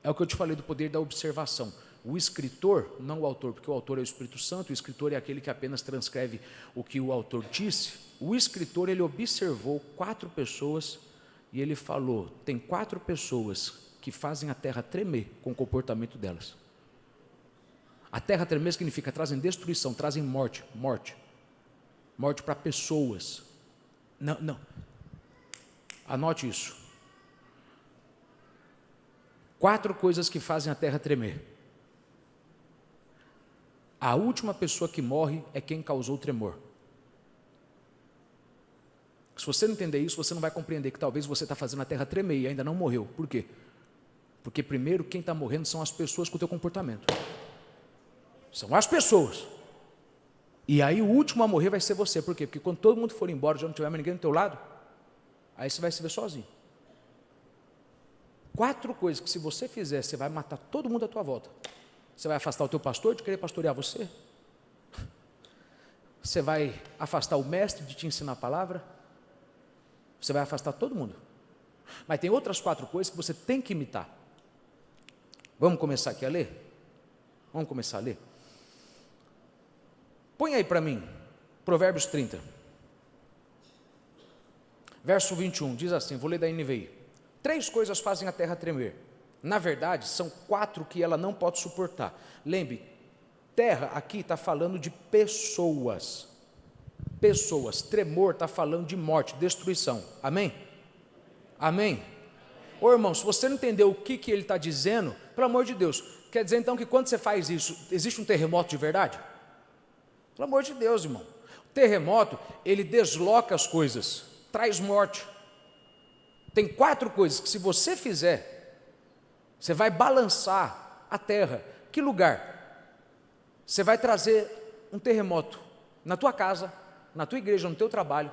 É o que eu te falei do poder da observação. O escritor, não o autor, porque o autor é o Espírito Santo, o escritor é aquele que apenas transcreve o que o autor disse. O escritor, ele observou 4 pessoas e ele falou: tem 4 pessoas que fazem a terra tremer com o comportamento delas. A terra tremer significa trazem destruição, trazem morte para pessoas. Não. Anote isso. 4 coisas que fazem a terra tremer. A última pessoa que morre é quem causou o tremor. Se você não entender isso, você não vai compreender que talvez você está fazendo a terra tremer e ainda não morreu. Por quê? Porque primeiro quem está morrendo são as pessoas com o teu comportamento. São as pessoas. E aí o último a morrer vai ser você. Por quê? Porque quando todo mundo for embora, já não tiver mais ninguém do teu lado, aí você vai se ver sozinho. 4 coisas que se você fizer, você vai matar todo mundo à tua volta. Você vai afastar o teu pastor de querer pastorear você. Você vai afastar o mestre de te ensinar a palavra. Você vai afastar todo mundo. Mas tem outras 4 coisas que você tem que imitar. Vamos começar aqui a ler? Vamos começar a ler? Põe aí para mim, Provérbios 30. Verso 21, diz assim, vou ler da NVI. 3 coisas fazem a terra tremer. Na verdade, são 4 que ela não pode suportar. Lembre, terra aqui está falando de pessoas. Pessoas, tremor está falando de morte, destruição. Amém? Amém? Ô irmão, se você não entendeu o que ele está dizendo, pelo amor de Deus, quer dizer então que quando você faz isso, existe um terremoto de verdade? Pelo amor de Deus, irmão. O terremoto, ele desloca as coisas, traz morte. Tem 4 coisas que se você fizer, você vai balançar a terra. Que lugar? Você vai trazer um terremoto na tua casa, na tua igreja, no teu trabalho.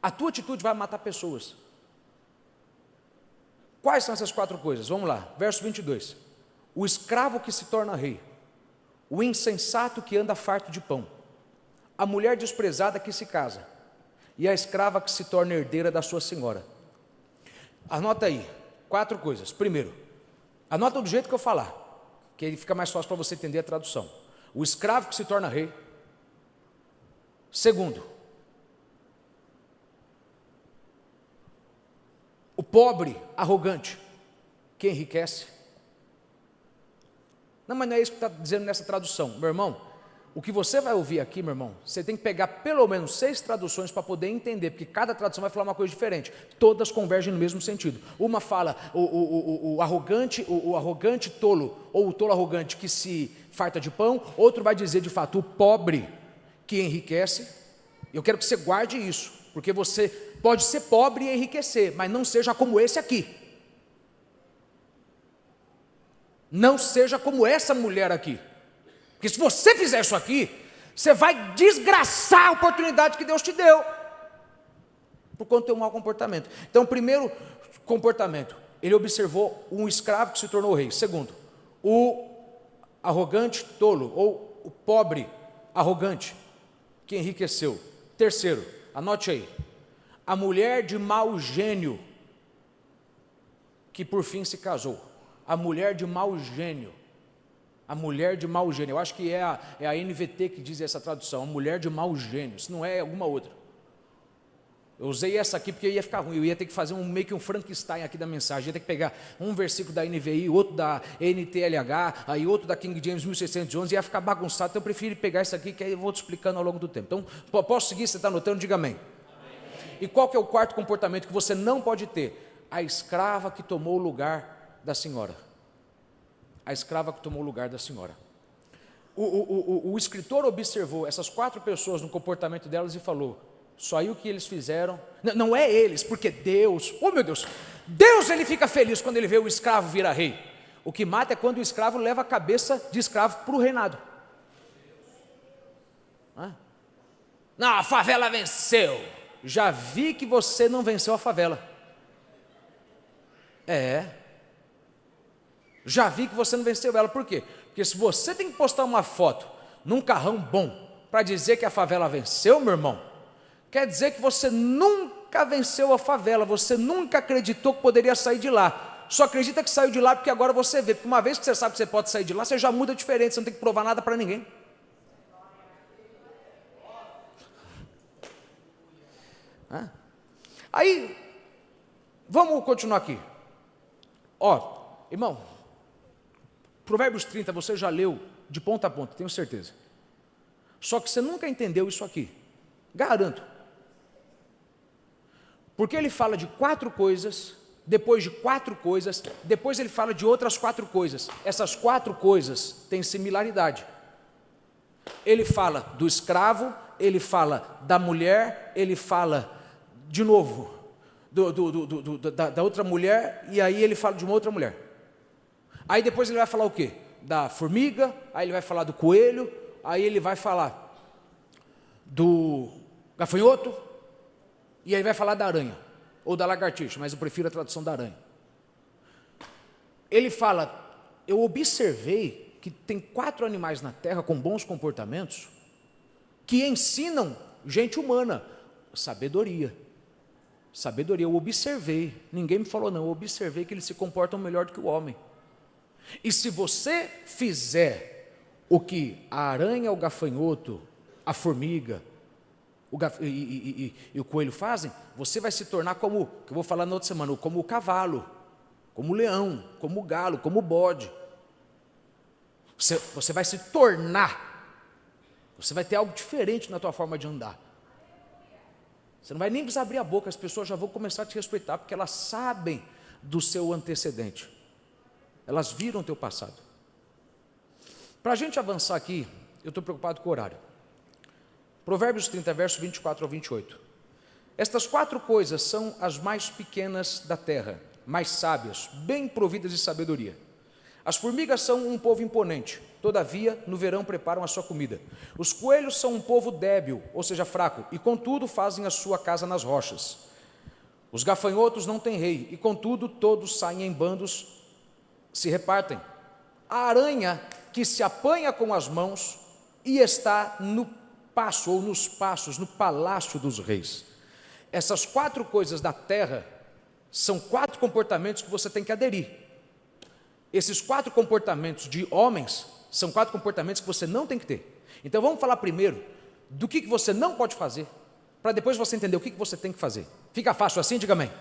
A tua atitude vai matar pessoas. Quais são essas 4 coisas? Vamos lá, verso 22. O escravo que se torna rei, o insensato que anda farto de pão, a mulher desprezada que se casa, e a escrava que se torna herdeira da sua senhora. Anota aí, 4 coisas. Primeiro, anota do jeito que eu falar, que aí fica mais fácil para você entender a tradução. O escravo que se torna rei. Segundo, o pobre arrogante que enriquece. Não, mas não é isso que está dizendo nessa tradução, meu irmão. O que você vai ouvir aqui, meu irmão, você tem que pegar pelo menos 6 traduções para poder entender, porque cada tradução vai falar uma coisa diferente. Todas convergem no mesmo sentido. Uma fala o arrogante tolo, ou o tolo arrogante que se farta de pão. Outro vai dizer de fato o pobre que enriquece. Eu quero que você guarde isso, porque você pode ser pobre e enriquecer, mas não seja como esse aqui. Não seja como essa mulher aqui. Porque se você fizer isso aqui, você vai desgraçar a oportunidade que Deus te deu, por conta do teu mau comportamento. Então, primeiro comportamento, ele observou um escravo que se tornou rei. Segundo, o arrogante tolo, ou o pobre arrogante. que enriqueceu. Terceiro, anote aí, a mulher de mau gênio, que por fim se casou. A mulher de mau gênio. A mulher de mau gênio. Eu acho que é a NVT que diz essa tradução, a mulher de mau gênio, se não é alguma outra. Eu usei essa aqui porque ia ficar ruim, eu ia ter que fazer meio que um Frankenstein aqui da mensagem, ia ter que pegar um versículo da NVI, outro da NTLH, aí outro da King James 1611, ia ficar bagunçado, então eu prefiro pegar isso aqui, que aí eu vou te explicando ao longo do tempo. Então, posso seguir? Você está anotando? Diga amém. E qual que é o quarto comportamento que você não pode ter? A escrava que tomou o lugar da senhora. A escrava que tomou o lugar da senhora. O escritor observou essas 4 pessoas no comportamento delas e falou, só aí o que eles fizeram, não é eles, porque Deus, oh meu Deus, Deus ele fica feliz quando ele vê o escravo virar rei. O que mata é quando o escravo leva a cabeça de escravo para o reinado. Não, a favela venceu. Já vi que você não venceu a favela. Já vi que você não venceu ela. Por quê? Porque se você tem que postar uma foto num carrão bom para dizer que a favela venceu, meu irmão, quer dizer que você nunca venceu a favela, você nunca acreditou que poderia sair de lá. Só acredita que saiu de lá porque agora você vê. Porque uma vez que você sabe que você pode sair de lá, você já muda diferente, você não tem que provar nada para ninguém. Aí, vamos continuar aqui. Irmão, Provérbios 30 você já leu de ponta a ponta, tenho certeza. Só que você nunca entendeu isso aqui, garanto. Porque ele fala de 4 coisas, depois de 4 coisas, depois ele fala de outras 4 coisas. Essas 4 coisas têm similaridade. Ele fala do escravo, ele fala da mulher, ele fala de novo da outra mulher, e aí ele fala de uma outra mulher. Aí depois ele vai falar o quê? Da formiga, aí ele vai falar do coelho, aí ele vai falar do gafanhoto, e aí vai falar da aranha, ou da lagartixa, mas eu prefiro a tradução da aranha. Ele fala, eu observei que tem 4 animais na terra com bons comportamentos, que ensinam gente humana sabedoria. Sabedoria, eu observei, ninguém me falou não, eu observei que eles se comportam melhor do que o homem. E se você fizer o que a aranha, o gafanhoto, a formiga e o coelho fazem, você vai se tornar como, que eu vou falar na outra semana, como o cavalo, como o leão, como o galo, como o bode. Você vai se tornar, você vai ter algo diferente na tua forma de andar. Você não vai nem precisar abrir a boca, as pessoas já vão começar a te respeitar, porque elas sabem do seu antecedente. Elas viram o teu passado. Para a gente avançar aqui, eu estou preocupado com o horário. Provérbios 30, verso 24 ao 28. Estas 4 coisas são as mais pequenas da terra, mais sábias, bem providas de sabedoria. As formigas são um povo imponente, todavia no verão preparam a sua comida. Os coelhos são um povo débil, ou seja, fraco, e contudo fazem a sua casa nas rochas. Os gafanhotos não têm rei, e contudo todos saem em bandos, se repartem. A aranha que se apanha com as mãos e está no passo, ou nos passos, no palácio dos reis. Essas 4 coisas da terra são 4 comportamentos que você tem que aderir. Esses 4 comportamentos de homens são 4 comportamentos que você não tem que ter. Então vamos falar primeiro do que você não pode fazer, para depois você entender o que você tem que fazer. Fica fácil assim? Diga amém.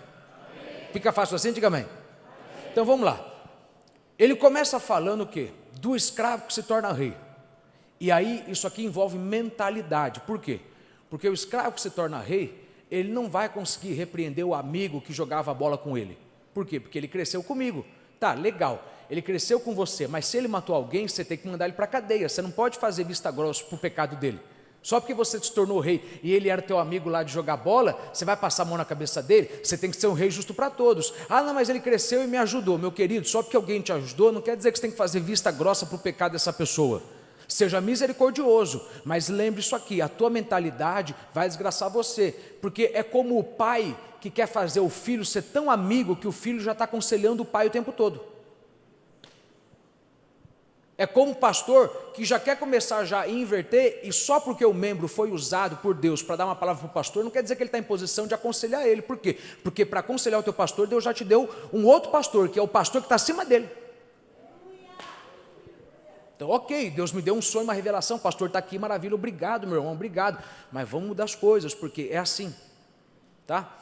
Fica fácil assim? Diga amém. Então vamos lá. Ele começa falando o quê? Do escravo que se torna rei. E aí isso aqui envolve mentalidade. Por quê? Porque o escravo que se torna rei, ele não vai conseguir repreender o amigo que jogava a bola com ele. Por quê? Porque ele cresceu comigo. Tá, legal, ele cresceu com você, mas se ele matou alguém, você tem que mandar ele para a cadeia. Você não pode fazer vista grossa para o pecado dele. Só porque você se tornou rei e ele era teu amigo lá de jogar bola, você vai passar a mão na cabeça dele? Você tem que ser um rei justo para todos. Ah, não, mas ele cresceu e me ajudou. Meu querido, só porque alguém te ajudou, não quer dizer que você tem que fazer vista grossa para o pecado dessa pessoa. Seja misericordioso, mas lembre isso aqui, a tua mentalidade vai desgraçar você, porque é como o pai que quer fazer o filho ser tão amigo que o filho já está aconselhando o pai o tempo todo. É como um pastor que já quer começar já a inverter, e só porque o membro foi usado por Deus para dar uma palavra para o pastor, não quer dizer que ele está em posição de aconselhar ele. Por quê? Porque para aconselhar o teu pastor, Deus já te deu um outro pastor, que é o pastor que está acima dele. Então, ok, Deus me deu um sonho, uma revelação, o pastor está aqui, maravilha, obrigado, meu irmão, obrigado. Mas vamos mudar as coisas, porque é assim, tá?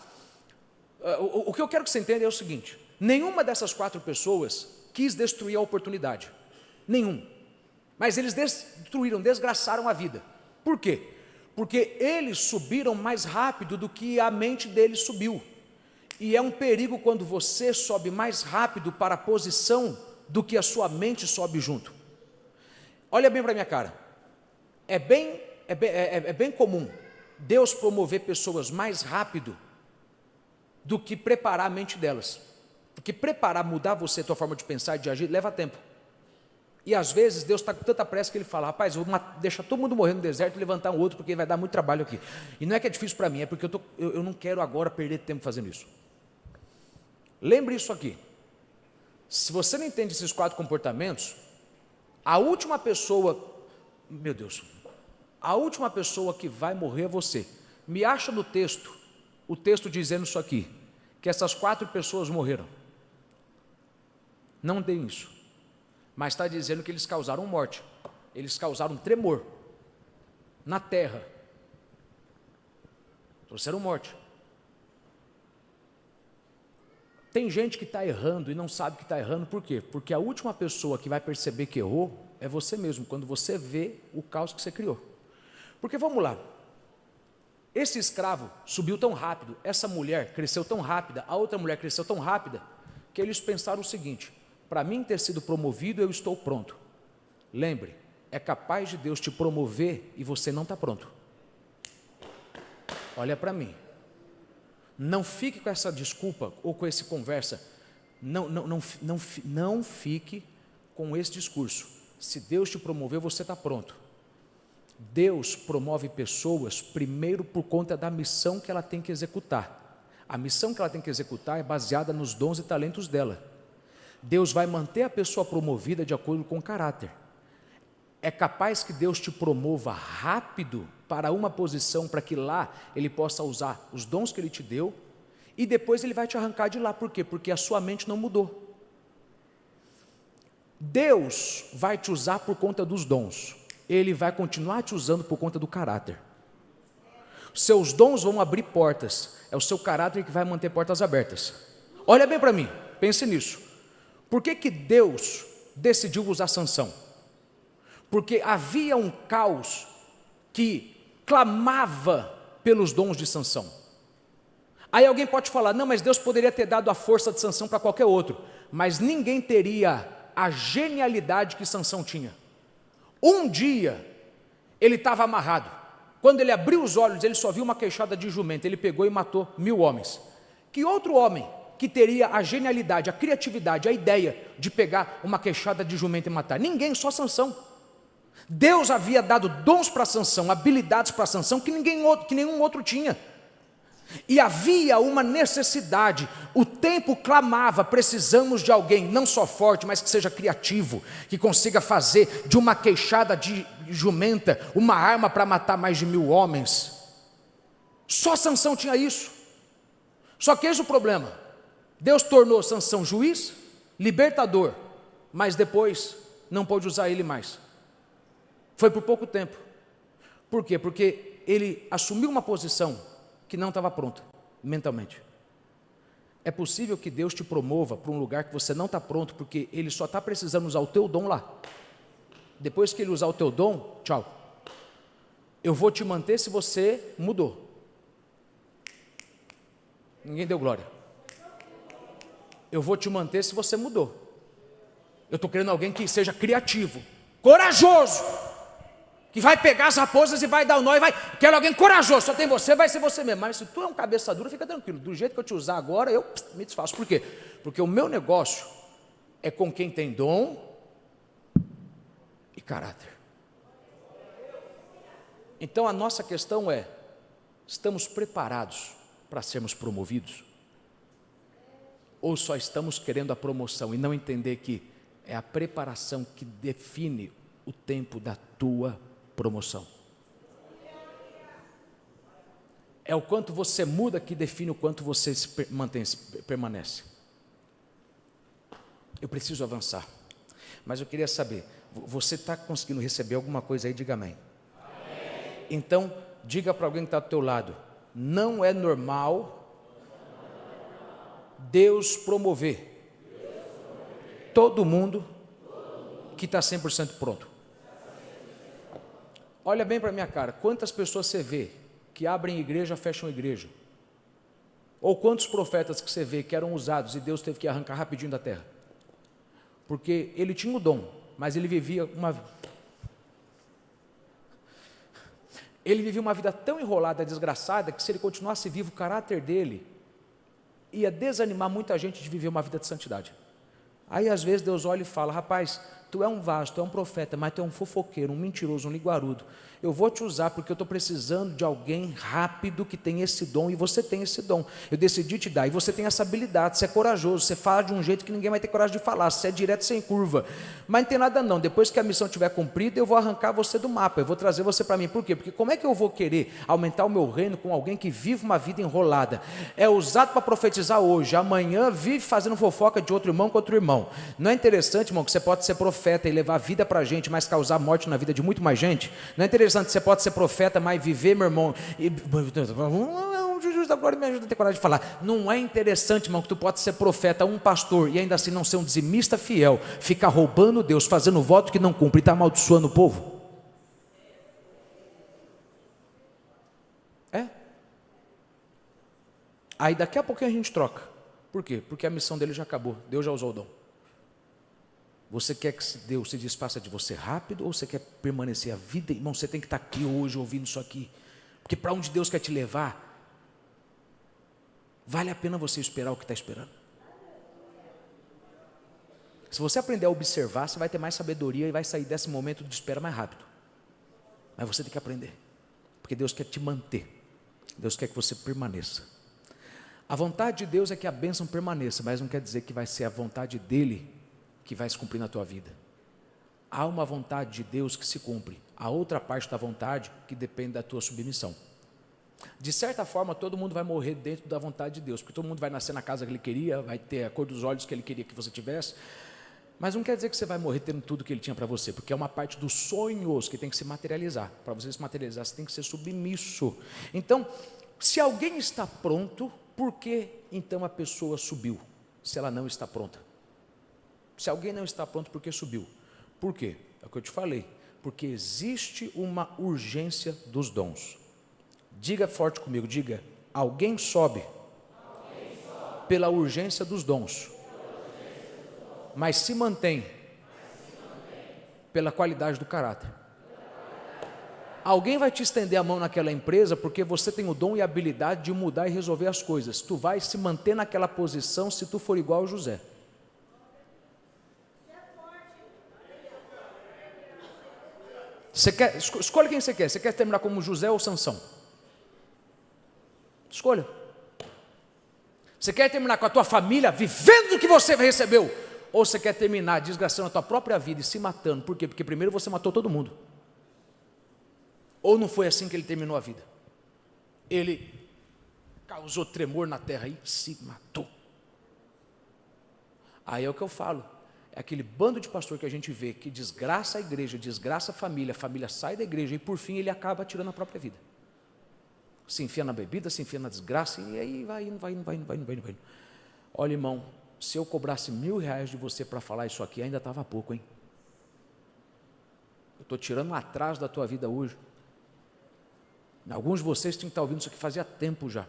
O que eu quero que você entenda é o seguinte: nenhuma dessas 4 pessoas quis destruir a oportunidade. Nenhum. Mas eles destruíram, desgraçaram a vida. Por quê? Porque eles subiram mais rápido do que a mente deles subiu. E é um perigo quando você sobe mais rápido para a posição do que a sua mente sobe junto. Olha bem para a minha cara. É bem comum Deus promover pessoas mais rápido do que preparar a mente delas. Porque preparar, mudar você, a tua forma de pensar e de agir, leva tempo. E às vezes Deus está com tanta pressa que Ele fala: rapaz, eu vou deixar todo mundo morrer no deserto e levantar um outro, porque vai dar muito trabalho aqui. E não é que é difícil para mim, é porque eu não quero agora perder tempo fazendo isso. Lembre isso aqui: se você não entende esses 4 comportamentos, a última pessoa, meu Deus, a última pessoa que vai morrer é você. Me acha no texto, o texto dizendo isso aqui, que essas 4 pessoas morreram. Não tem isso. Mas está dizendo que eles causaram morte, eles causaram tremor na terra, trouxeram morte. Tem gente que está errando e não sabe que está errando, por quê? Porque a última pessoa que vai perceber que errou é você mesmo, quando você vê o caos que você criou. Porque vamos lá, esse escravo subiu tão rápido, essa mulher cresceu tão rápida, a outra mulher cresceu tão rápida, que eles pensaram o seguinte: para mim ter sido promovido, eu estou pronto. Lembre, é capaz de Deus te promover e você não está pronto. Olha para mim. Não fique com essa desculpa ou com esse conversa. Não fique com esse discurso. Se Deus te promoveu, você está pronto. Deus promove pessoas primeiro por conta da missão que ela tem que executar. A missão que ela tem que executar é baseada nos dons e talentos dela. Deus vai manter a pessoa promovida de acordo com o caráter. É capaz que Deus te promova rápido para uma posição, para que lá Ele possa usar os dons que Ele te deu, e depois Ele vai te arrancar de lá. Por quê? Porque a sua mente não mudou. Deus vai te usar por conta dos dons, Ele vai continuar te usando por conta do caráter. Seus dons vão abrir portas, é o seu caráter que vai manter portas abertas. Olha bem para mim, pense nisso. Por que Deus decidiu usar Sansão? Porque havia um caos que clamava pelos dons de Sansão. Aí alguém pode falar: não, mas Deus poderia ter dado a força de Sansão para qualquer outro, mas ninguém teria a genialidade que Sansão tinha. Um dia ele estava amarrado, quando ele abriu os olhos, ele só viu uma queixada de jumento, ele pegou e matou 1000 homens. Que outro homem que teria a genialidade, a criatividade, a ideia de pegar uma queixada de jumento e matar? Ninguém, só Sansão. Deus havia dado dons para Sansão, habilidades para Sansão que nenhum outro tinha. E havia uma necessidade, o tempo clamava: precisamos de alguém não só forte, mas que seja criativo, que consiga fazer de uma queixada de jumenta uma arma para matar mais de 1000 homens. Só Sansão tinha isso. Só que eis o problema: Deus tornou Sansão juiz, libertador, mas depois não pôde usar ele mais. Foi por pouco tempo. Por quê? Porque ele assumiu uma posição que não estava pronta mentalmente. É possível que Deus te promova para um lugar que você não está pronto, porque Ele só está precisando usar o teu dom lá. Depois que Ele usar o teu dom, tchau. Eu vou te manter se você mudou. Ninguém deu glória. Eu vou te manter se você mudou. Eu estou querendo alguém que seja criativo, corajoso, que vai pegar as raposas e vai dar o nó e vai. Quero alguém corajoso, só tem você, vai ser você mesmo. Mas se tu é um cabeça dura, fica tranquilo. Do jeito que eu te usar agora, eu me desfaço. Por quê? Porque o meu negócio é com quem tem dom e caráter. Então a nossa questão é: estamos preparados para sermos promovidos? Ou só estamos querendo a promoção e não entender que é a preparação que define o tempo da tua promoção. É o quanto você muda que define o quanto você permanece. Eu preciso avançar. Mas eu queria saber, você está conseguindo receber alguma coisa aí? Diga amém. Amém. Então, diga para alguém que está do teu lado, não é normal Deus promover todo mundo que está 100% pronto. Olha bem para a minha cara, quantas pessoas você vê que abrem igreja, fecham igreja? Ou quantos profetas que você vê que eram usados e Deus teve que arrancar rapidinho da terra? Porque ele tinha o dom, mas ele vivia uma vida tão enrolada, desgraçada, que se ele continuasse vivo, o caráter dele ia desanimar muita gente de viver uma vida de santidade. Aí às vezes Deus olha e fala, rapaz, tu é um vaso, tu é um profeta, mas tu é um fofoqueiro, um mentiroso, um liguarudo. Eu vou te usar porque eu estou precisando de alguém rápido que tem esse dom, e você tem esse dom. Eu decidi te dar, e você tem essa habilidade, você é corajoso, você fala de um jeito que ninguém vai ter coragem de falar, você é direto sem curva. Mas não tem nada não, depois que a missão estiver cumprida, eu vou arrancar você do mapa, eu vou trazer você para mim. Por quê? Porque como é que eu vou querer aumentar o meu reino com alguém que vive uma vida enrolada? É usado para profetizar hoje, amanhã vive fazendo fofoca de outro irmão com outro irmão. Não é interessante, irmão, que você pode ser profeta e levar vida para a gente, mas causar morte na vida de muito mais gente? Não é interessante que você pode ser profeta, mas viver, meu irmão, Jesus da glória me ajuda a ter coragem de falar. Não é interessante, irmão, que tu pode ser profeta, um pastor, e ainda assim não ser um dizimista fiel, ficar roubando Deus, fazendo voto que não cumpre e está amaldiçoando o povo? É. Aí daqui a pouquinho a gente troca. Por quê? Porque a missão dele já acabou, Deus já usou o dom. Você quer que Deus se desfaça de você rápido, ou você quer permanecer a vida? Irmão, você tem que estar aqui hoje ouvindo isso aqui, porque para onde Deus quer te levar, vale a pena você esperar o que está esperando. Se você aprender a observar, você vai ter mais sabedoria e vai sair desse momento de espera mais rápido. Mas você tem que aprender, porque Deus quer te manter, Deus quer que você permaneça. A vontade de Deus é que a bênção permaneça, mas não quer dizer que vai ser a vontade dele que vai se cumprir na tua vida. Há uma vontade de Deus que se cumpre, a outra parte da vontade que depende da tua submissão. De certa forma, todo mundo vai morrer dentro da vontade de Deus, porque todo mundo vai nascer na casa que ele queria, vai ter a cor dos olhos que ele queria que você tivesse, mas não quer dizer que você vai morrer tendo tudo que ele tinha para você, porque é uma parte dos sonhos que tem que se materializar. Para você se materializar, você tem que ser submisso. Então, se alguém está pronto, por que então a pessoa subiu, se ela não está pronta? Se alguém não está pronto, por que subiu? Por quê? É o que eu te falei. Porque existe uma urgência dos dons. Diga forte comigo, diga, alguém sobe pela urgência dos dons, mas se mantém pela qualidade do caráter. Alguém vai te estender a mão naquela empresa porque você tem o dom e a habilidade de mudar e resolver as coisas. Tu vai se manter naquela posição se tu for igual ao José. Escolha quem você quer. Você quer terminar como José ou Sansão? Escolha. Você quer terminar com a tua família vivendo do que você recebeu? Ou você quer terminar desgraçando a tua própria vida e se matando? Por quê? Porque primeiro você matou todo mundo. Ou não foi assim que ele terminou a vida? Ele causou tremor na terra e se matou. Aí é o que eu falo. É aquele bando de pastor que a gente vê que desgraça a igreja, desgraça a família sai da igreja e por fim ele acaba tirando a própria vida. Se enfia na bebida, se enfia na desgraça e aí vai indo. Olha, irmão, se eu cobrasse R$1.000 de você para falar isso aqui, ainda estava pouco, hein? Eu estou tirando um atraso da tua vida hoje. Alguns de vocês tinham que estar ouvindo isso aqui fazia tempo já.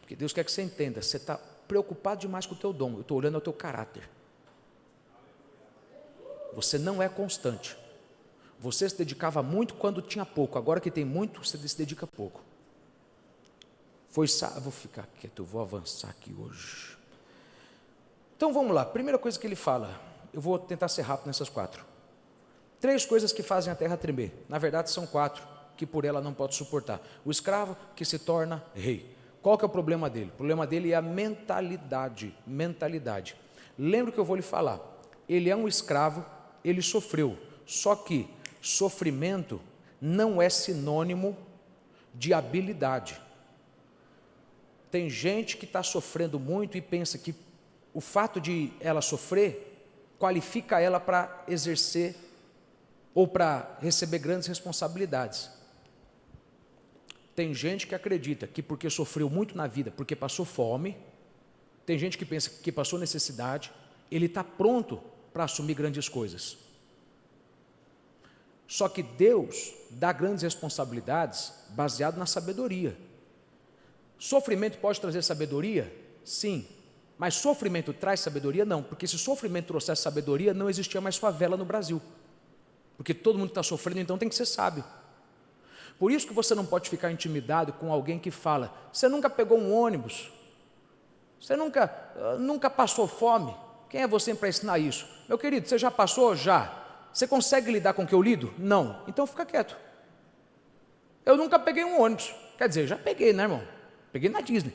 Porque Deus quer que você entenda, você está preocupado demais com o teu dom, eu estou olhando ao teu caráter. Você não é constante. Você se dedicava muito quando tinha pouco. Agora que tem muito, você se dedica pouco. Vou ficar quieto, eu vou avançar aqui hoje. Então vamos lá. Primeira coisa que ele fala. Eu vou tentar ser rápido nessas 4. 3 coisas que fazem a terra tremer. Na verdade são 4, que por ela não pode suportar. O escravo que se torna rei. Qual que é o problema dele? O problema dele é a mentalidade. Lembra que eu vou lhe falar. ele é um escravo, ele sofreu. Só que sofrimento não é sinônimo de habilidade. Tem gente que está sofrendo muito e pensa que o fato de ela sofrer qualifica ela para exercer ou para receber grandes responsabilidades. Tem gente que acredita que porque sofreu muito na vida, porque passou fome, tem gente que pensa que passou necessidade, ele está pronto para assumir grandes coisas. Só que Deus dá grandes responsabilidades baseado na sabedoria. Sofrimento pode trazer sabedoria? Sim. Mas sofrimento traz sabedoria? Não, porque se sofrimento trouxesse sabedoria, não existia mais favela no Brasil. Porque todo mundo está sofrendo, então tem que ser sábio. Por isso que você não pode ficar intimidado com alguém que fala: você nunca pegou um ônibus, você nunca passou fome. Quem é você para ensinar isso? Meu querido, você já passou? Já. Você consegue lidar com o que eu lido? Não. Então fica quieto. Eu nunca peguei um ônibus. Quer dizer, já peguei, né, irmão? Peguei na Disney.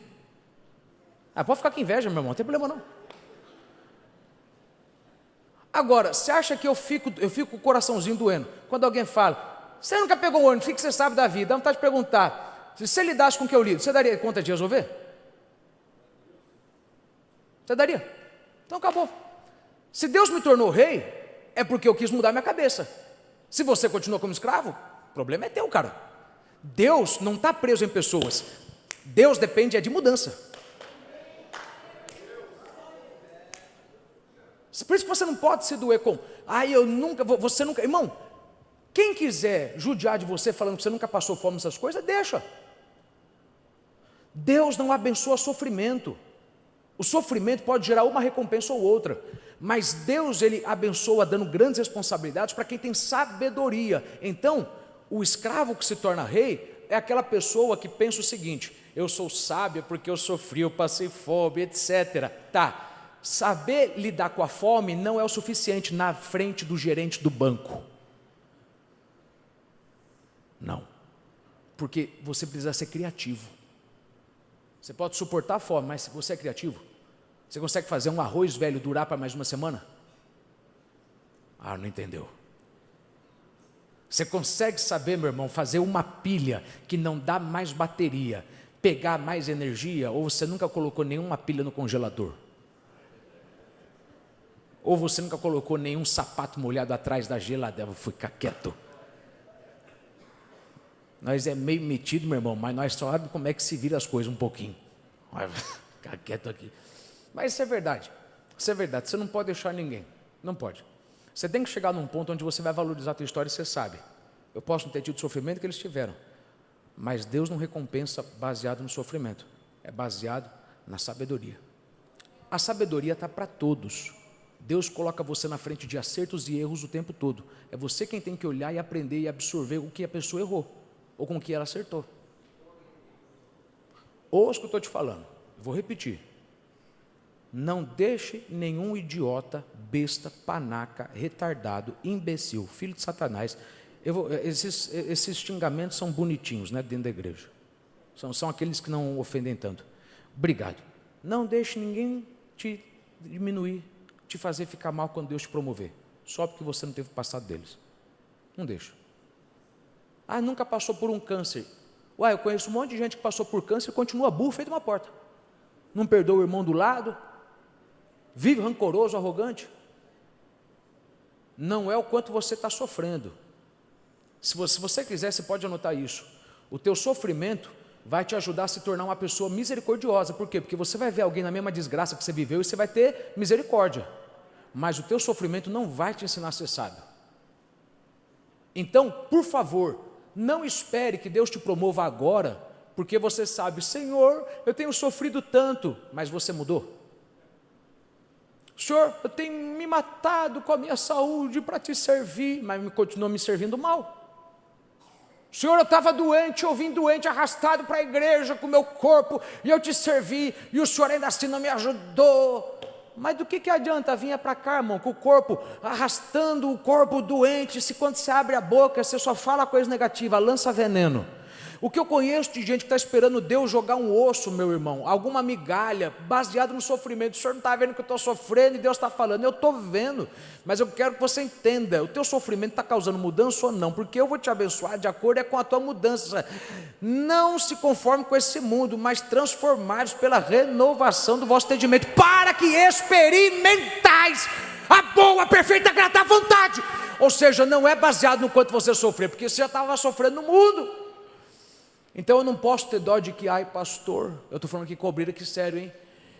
Pode ficar com inveja, meu irmão, não tem problema não. Agora, você acha que eu fico com o coraçãozinho doendo quando alguém fala: você nunca pegou um ônibus, o que você sabe da vida? Dá vontade de perguntar: se você lidasse com o que eu lido, você daria conta de resolver? Você daria? Então acabou. Se Deus me tornou rei, é porque eu quis mudar minha cabeça. Se você continua como escravo, o problema é teu, cara. Deus não está preso em pessoas. Deus depende de mudança. Por isso que você não pode se doer com: você nunca. Irmão, quem quiser judiar de você falando que você nunca passou fome nessas coisas, deixa. Deus não abençoa sofrimento. O sofrimento pode gerar uma recompensa ou outra, mas Deus, ele abençoa dando grandes responsabilidades para quem tem sabedoria. Então, o escravo que se torna rei é aquela pessoa que pensa o seguinte: eu sou sábio porque eu sofri, eu passei fome, etc. Tá. Saber lidar com a fome não é o suficiente na frente do gerente do banco. Não. Porque você precisa ser criativo. Você pode suportar a fome, mas se você é criativo, você consegue fazer um arroz velho durar para mais uma semana? Não entendeu. Você consegue saber, meu irmão, fazer uma pilha que não dá mais bateria, pegar mais energia, ou você nunca colocou nenhuma pilha no congelador? Ou você nunca colocou nenhum sapato molhado atrás da geladeira? Fica quieto. Nós é meio metido, meu irmão, mas nós sabemos como é que se vira as coisas um pouquinho. Fica quieto aqui. Mas isso é verdade. Isso é verdade. Você não pode deixar ninguém. Não pode. Você tem que chegar num ponto onde você vai valorizar a tua história e você sabe. Eu posso não ter tido o sofrimento que eles tiveram, mas Deus não recompensa baseado no sofrimento. É baseado na sabedoria. A sabedoria está para todos. Deus coloca você na frente de acertos e erros o tempo todo. É você quem tem que olhar e aprender e absorver o que a pessoa errou, ou com o que ela acertou. Ouça o que eu estou te falando. Vou repetir. Não deixe nenhum idiota, besta, panaca, retardado, imbecil, filho de Satanás. Esses xingamentos são bonitinhos, né, dentro da igreja. São aqueles que não ofendem tanto. Obrigado. Não deixe ninguém te diminuir, te fazer ficar mal quando Deus te promover, só porque você não teve passado deles. Não deixa. Nunca passou por um câncer. Eu conheço um monte de gente que passou por câncer e continua burro, feito uma porta. Não perdoa o irmão do lado, vive rancoroso, arrogante. Não é o quanto você está sofrendo. Se você quiser, você pode anotar isso. O teu sofrimento vai te ajudar a se tornar uma pessoa misericordiosa. Por quê? Porque você vai ver alguém na mesma desgraça que você viveu e você vai ter misericórdia. Mas o teu sofrimento não vai te ensinar a ser sábio. Então, por favor, não espere que Deus te promova agora, porque você sabe: Senhor, eu tenho sofrido tanto, mas você mudou. Senhor, eu tenho me matado com a minha saúde para te servir, mas continuou me servindo mal. Senhor, eu estava doente, eu vim doente, arrastado para a igreja com o meu corpo, e eu te servi, e o Senhor ainda assim não me ajudou. Mas do que adianta vir para cá, irmão, com o corpo, arrastando o corpo doente, se quando você abre a boca, você só fala coisa negativa, lança veneno. O que eu conheço de gente que está esperando Deus jogar um osso, meu irmão, alguma migalha, baseado no sofrimento. O senhor não está vendo que eu estou sofrendo e Deus está falando? Eu estou vendo, mas eu quero que você entenda, o teu sofrimento está causando mudança ou não? Porque eu vou te abençoar de acordo com a tua mudança. Não se conforme com esse mundo, mas transformados pela renovação do vosso entendimento, para que experimentais a boa, perfeita, agradável vontade. Ou seja, não é baseado no quanto você sofrer, porque você já estava sofrendo no mundo. Então eu não posso ter dó de que, ai pastor, eu estou falando aqui cobrir aqui sério, hein?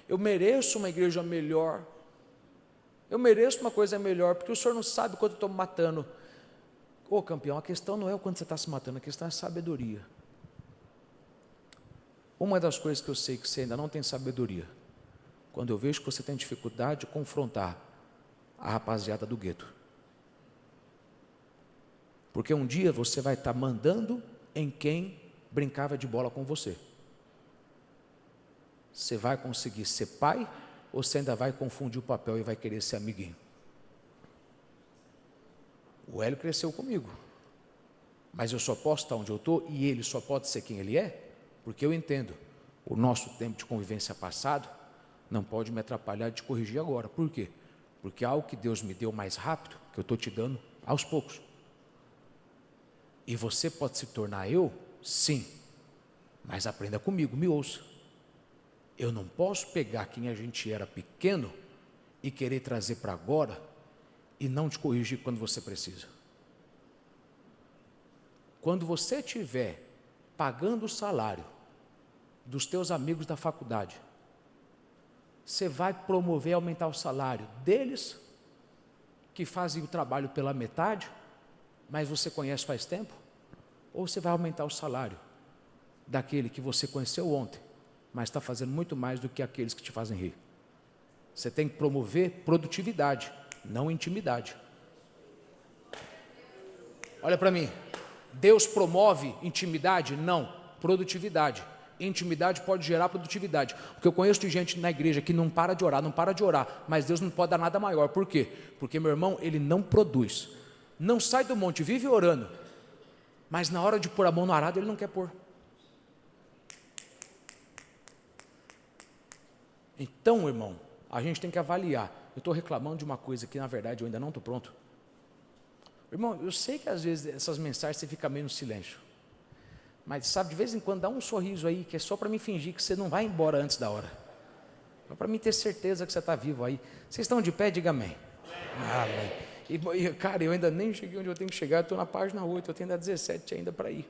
Eu mereço uma igreja melhor, eu mereço uma coisa melhor, porque o senhor não sabe quanto eu estou me matando. Ô campeão, a questão não é o quanto você está se matando, a questão é a sabedoria. Uma das coisas que eu sei que você ainda não tem sabedoria, quando eu vejo que você tem dificuldade de confrontar a rapaziada do gueto. Porque um dia você vai estar mandando em quem brincava de bola com você. Você vai conseguir ser pai ou você ainda vai confundir o papel e vai querer ser amiguinho? O Hélio cresceu comigo, mas eu só posso estar onde eu estou e ele só pode ser quem ele é, porque eu entendo, o nosso tempo de convivência passado não pode me atrapalhar de corrigir agora. Por quê? Porque algo que Deus me deu mais rápido, que eu estou te dando aos poucos. E você pode se tornar eu? Sim, mas aprenda comigo, me ouça. Eu não posso pegar quem a gente era pequeno e querer trazer para agora e não te corrigir quando você precisa. Quando você estiver pagando o salário dos teus amigos da faculdade, você vai promover e aumentar o salário deles, que fazem o trabalho pela metade, mas você conhece faz tempo? Ou você vai aumentar o salário daquele que você conheceu ontem, mas está fazendo muito mais do que aqueles que te fazem rir? Você tem que promover produtividade, não intimidade. Olha para mim, Deus promove intimidade? Não, produtividade. Intimidade pode gerar produtividade. Porque eu conheço de gente na igreja que não para de orar, mas Deus não pode dar nada maior. Por quê? Porque, meu irmão, ele não produz. Não sai do monte, vive orando, mas na hora de pôr a mão no arado, ele não quer pôr. Então, irmão, a gente tem que avaliar. Eu estou reclamando de uma coisa que, na verdade, eu ainda não estou pronto. Irmão, eu sei que às vezes essas mensagens você fica meio no silêncio, mas sabe, de vez em quando dá um sorriso aí, que é só para mim fingir que você não vai embora antes da hora. Só para mim ter certeza que você está vivo aí. Vocês estão de pé? Diga amém. Amém. E, cara, eu ainda nem cheguei onde eu tenho que chegar, eu estou na página 8, eu tenho ainda 17 ainda para ir.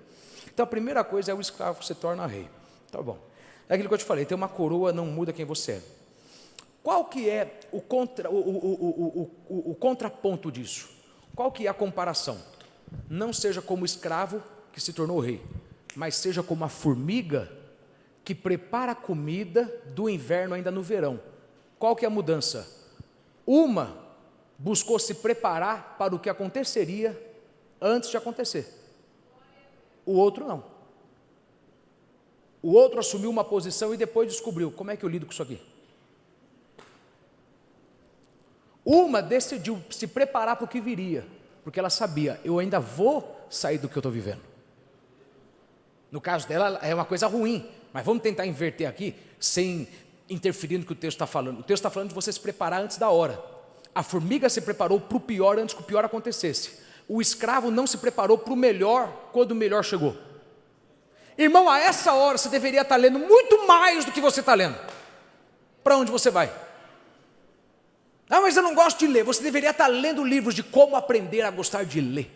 Então a primeira coisa é o escravo se torna rei. Tá bom. É aquilo que eu te falei, ter uma coroa não muda quem você é. Qual que é o contraponto disso? Qual que é a comparação? Não seja como o escravo que se tornou rei, mas seja como a formiga que prepara a comida do inverno ainda no verão. Qual que é a mudança? Uma buscou se preparar para o que aconteceria antes de acontecer. O outro não. O outro assumiu uma posição e depois descobriu, como é que eu lido com isso aqui? Uma decidiu se preparar para o que viria, porque ela sabia, eu ainda vou sair do que eu estou vivendo. No caso dela, é uma coisa ruim, mas vamos tentar inverter aqui, sem interferir no que o texto está falando. O texto está falando de você se preparar antes da hora. A formiga se preparou para o pior antes que o pior acontecesse. O escravo não se preparou para o melhor quando o melhor chegou. Irmão, a essa hora você deveria estar lendo muito mais do que você está lendo. Para onde você vai? Ah, mas eu não gosto de ler. Você deveria estar lendo livros de como aprender a gostar de ler.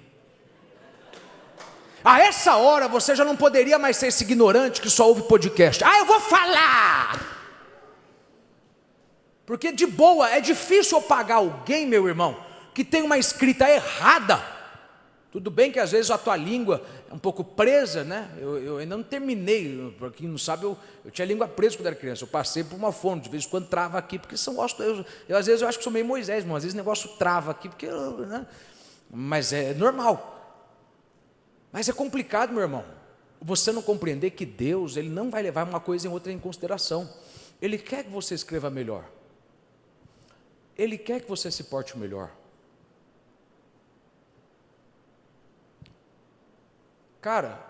A essa hora você já não poderia mais ser esse ignorante que só ouve podcast. Ah, eu vou falar! Porque de boa, é difícil eu pagar alguém, meu irmão, que tem uma escrita errada. Tudo bem que às vezes a tua língua é um pouco presa, né? Eu ainda não terminei, para quem não sabe, eu tinha a língua presa quando era criança. Eu passei por uma fonte, de vez em quando trava aqui, porque são ossos. Às vezes eu acho que sou meio Moisés, às vezes o negócio trava aqui, porque, né? Mas é normal. Mas é complicado, meu irmão, você não compreender que Deus, Ele não vai levar uma coisa em outra em consideração. Ele quer que você escreva melhor. Ele quer que você se porte melhor. Cara,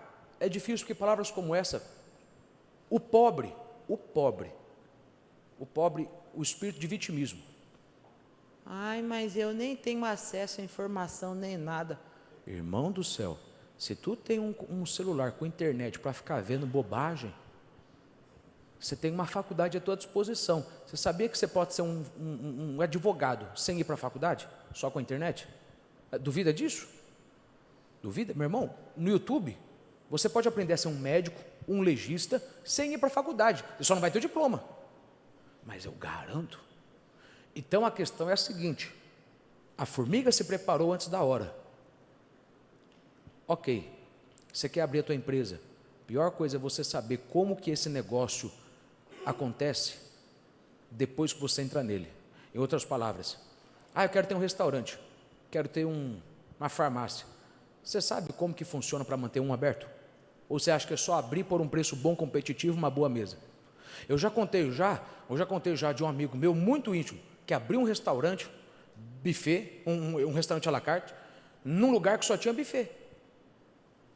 é difícil porque palavras como essa, o pobre, o espírito de vitimismo. Ai, mas eu nem tenho acesso à informação nem nada. Irmão do céu, se tu tem um celular com internet para ficar vendo bobagem, você tem uma faculdade à tua disposição. Você sabia que você pode ser um advogado sem ir para a faculdade? Só com a internet? Duvida disso? Duvida? Meu irmão, no YouTube, você pode aprender a ser um médico, um legista, sem ir para a faculdade. Você só não vai ter o diploma. Mas eu garanto. Então a questão é a seguinte: a formiga se preparou antes da hora. Ok, você quer abrir a tua empresa. Pior coisa é você saber como que esse negócio acontece depois que você entra nele. Em outras palavras, eu quero ter um restaurante, quero ter uma farmácia. Você sabe como que funciona para manter um aberto? Ou você acha que é só abrir por um preço bom, competitivo, uma boa mesa? Eu já contei de um amigo meu muito íntimo que abriu um restaurante, buffet, um restaurante à la carte, num lugar que só tinha buffet.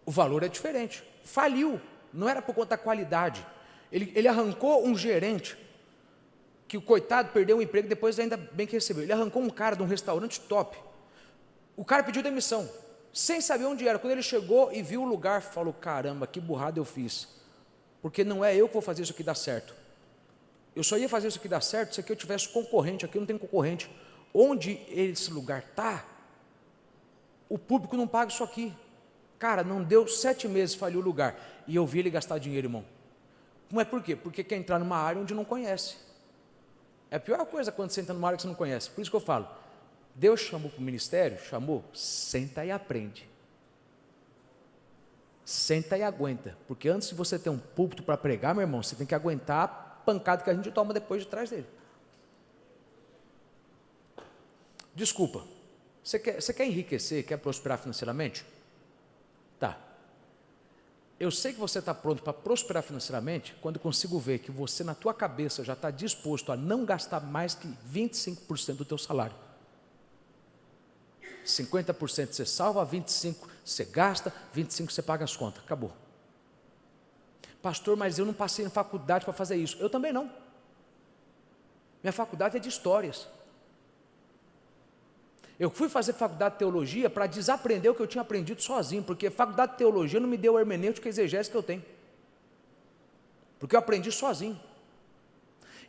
O valor é diferente. Faliu, não era por conta da qualidade. Ele arrancou um gerente, que o coitado perdeu o emprego, depois ainda bem que recebeu. Ele arrancou um cara de um restaurante top. O cara pediu demissão, sem saber onde era. Quando ele chegou e viu o lugar, falou: caramba, que burrada eu fiz. Porque não é eu que vou fazer isso aqui dar certo. Eu só ia fazer isso aqui dar certo se aqui eu tivesse concorrente. Aqui eu não tenho concorrente. Onde esse lugar está, o público não paga isso aqui. Cara, não deu 7 meses, falhou o lugar. E eu vi ele gastar dinheiro, irmão. Não é por quê? Porque quer entrar numa área onde não conhece. É a pior coisa quando você entra numa área que você não conhece. Por isso que eu falo, Deus chamou para o ministério, chamou, senta e aprende. Senta e aguenta. Porque antes de você ter um púlpito para pregar, meu irmão, você tem que aguentar a pancada que a gente toma depois de trás dele. Desculpa, você quer enriquecer, quer prosperar financeiramente? Tá. Eu sei que você está pronto para prosperar financeiramente quando eu consigo ver que você, na tua cabeça, já está disposto a não gastar mais que 25% do teu salário. 50% você salva, 25% você gasta, 25% você paga as contas. Acabou. Pastor, mas eu não passei na faculdade para fazer isso. Eu também não. Minha faculdade é de histórias. Eu fui fazer faculdade de teologia para desaprender o que eu tinha aprendido sozinho, porque faculdade de teologia não me deu a hermenêutica e exegese que eu tenho, porque eu aprendi sozinho.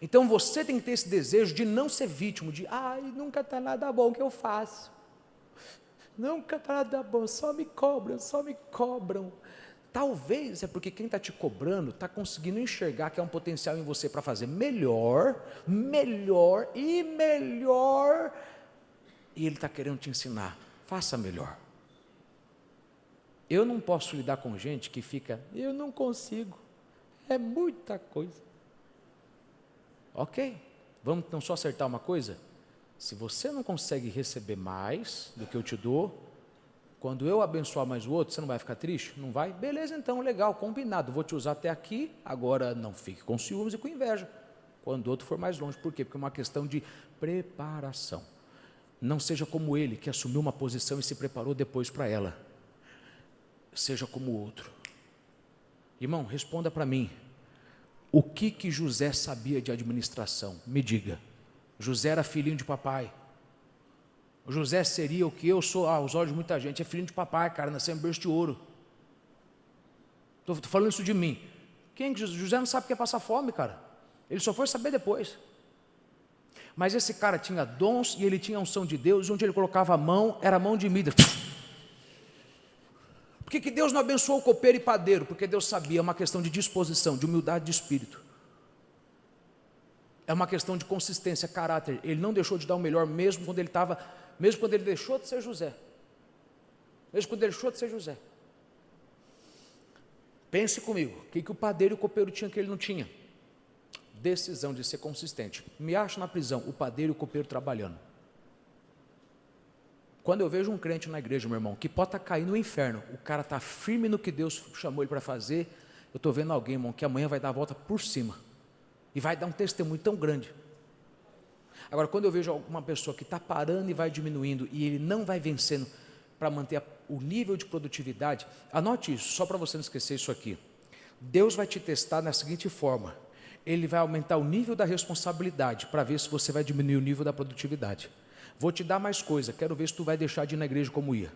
Então você tem que ter esse desejo de não ser vítima, de nunca está nada bom que eu faço, nunca está nada bom, só me cobram. Talvez é porque quem está te cobrando está conseguindo enxergar que há um potencial em você para fazer melhor, e ele está querendo te ensinar, faça melhor. Eu não posso lidar com gente que fica, eu não consigo, é muita coisa. Ok, vamos então só acertar uma coisa? Se você não consegue receber mais do que eu te dou, quando eu abençoar mais o outro, você não vai ficar triste? Não vai? Beleza, então, legal, combinado, vou te usar até aqui, agora não fique com ciúmes e com inveja, quando o outro for mais longe. Por quê? Porque é uma questão de preparação. Não seja como ele, que assumiu uma posição e se preparou depois para ela. Seja como o outro. Irmão, responda para mim. O que José sabia de administração? Me diga. José era filhinho de papai. José seria o que eu sou aos olhos de muita gente. É filhinho de papai, cara, nasceu em berço de ouro. Estou falando isso de mim. José não sabe o que é passar fome, cara. Ele só foi saber depois. Mas esse cara tinha dons e ele tinha a unção de Deus, e onde ele colocava a mão, era a mão de Midas. Por que Deus não abençoou o copeiro e padeiro? Porque Deus sabia, é uma questão de disposição, de humildade de espírito. É uma questão de consistência, caráter. Ele não deixou de dar o melhor, mesmo quando ele deixou de ser José. Pense comigo, o que o padeiro e o copeiro tinham que ele não tinha? Decisão de ser consistente. Me acho na prisão, o padeiro e o copeiro trabalhando. Quando eu vejo um crente na igreja, meu irmão, que pode estar caindo no inferno, o cara está firme no que Deus chamou ele para fazer, eu estou vendo alguém, irmão, que amanhã vai dar a volta por cima, e vai dar um testemunho tão grande. Agora, quando eu vejo uma pessoa que está parando e vai diminuindo, e ele não vai vencendo, para manter o nível de produtividade. Anote isso, só para você não esquecer isso aqui. Deus vai te testar da seguinte forma: Ele vai aumentar o nível da responsabilidade para ver se você vai diminuir o nível da produtividade. Vou te dar mais coisa, quero ver se tu vai deixar de ir na igreja como ia.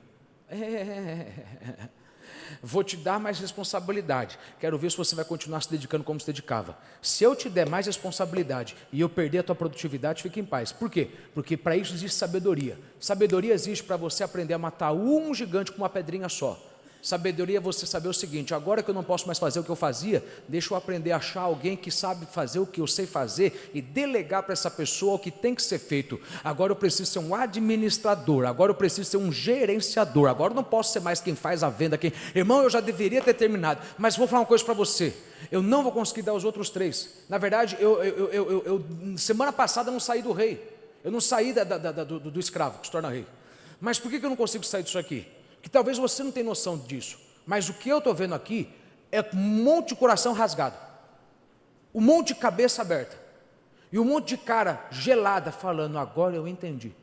Vou te dar mais responsabilidade, quero ver se você vai continuar se dedicando como se dedicava. Se eu te der mais responsabilidade e eu perder a tua produtividade, fique em paz. Por quê? Porque para isso existe sabedoria. Sabedoria existe para você aprender a matar um gigante com uma pedrinha só. Sabedoria é você saber o seguinte: agora que eu não posso mais fazer o que eu fazia, deixa eu aprender a achar alguém que sabe fazer o que eu sei fazer e delegar para essa pessoa o que tem que ser feito. Agora eu preciso ser um administrador, agora eu preciso ser um gerenciador, agora eu não posso ser mais quem faz a venda. Irmão, eu já deveria ter terminado, mas vou falar uma coisa para você: eu não vou conseguir dar os outros 3. Na verdade, semana passada eu não saí do rei, eu não saí do escravo que se torna rei. Mas por que eu não consigo sair disso aqui? Que talvez você não tenha noção disso, mas o que eu estou vendo aqui é um monte de coração rasgado, um monte de cabeça aberta, e um monte de cara gelada falando: agora eu entendi.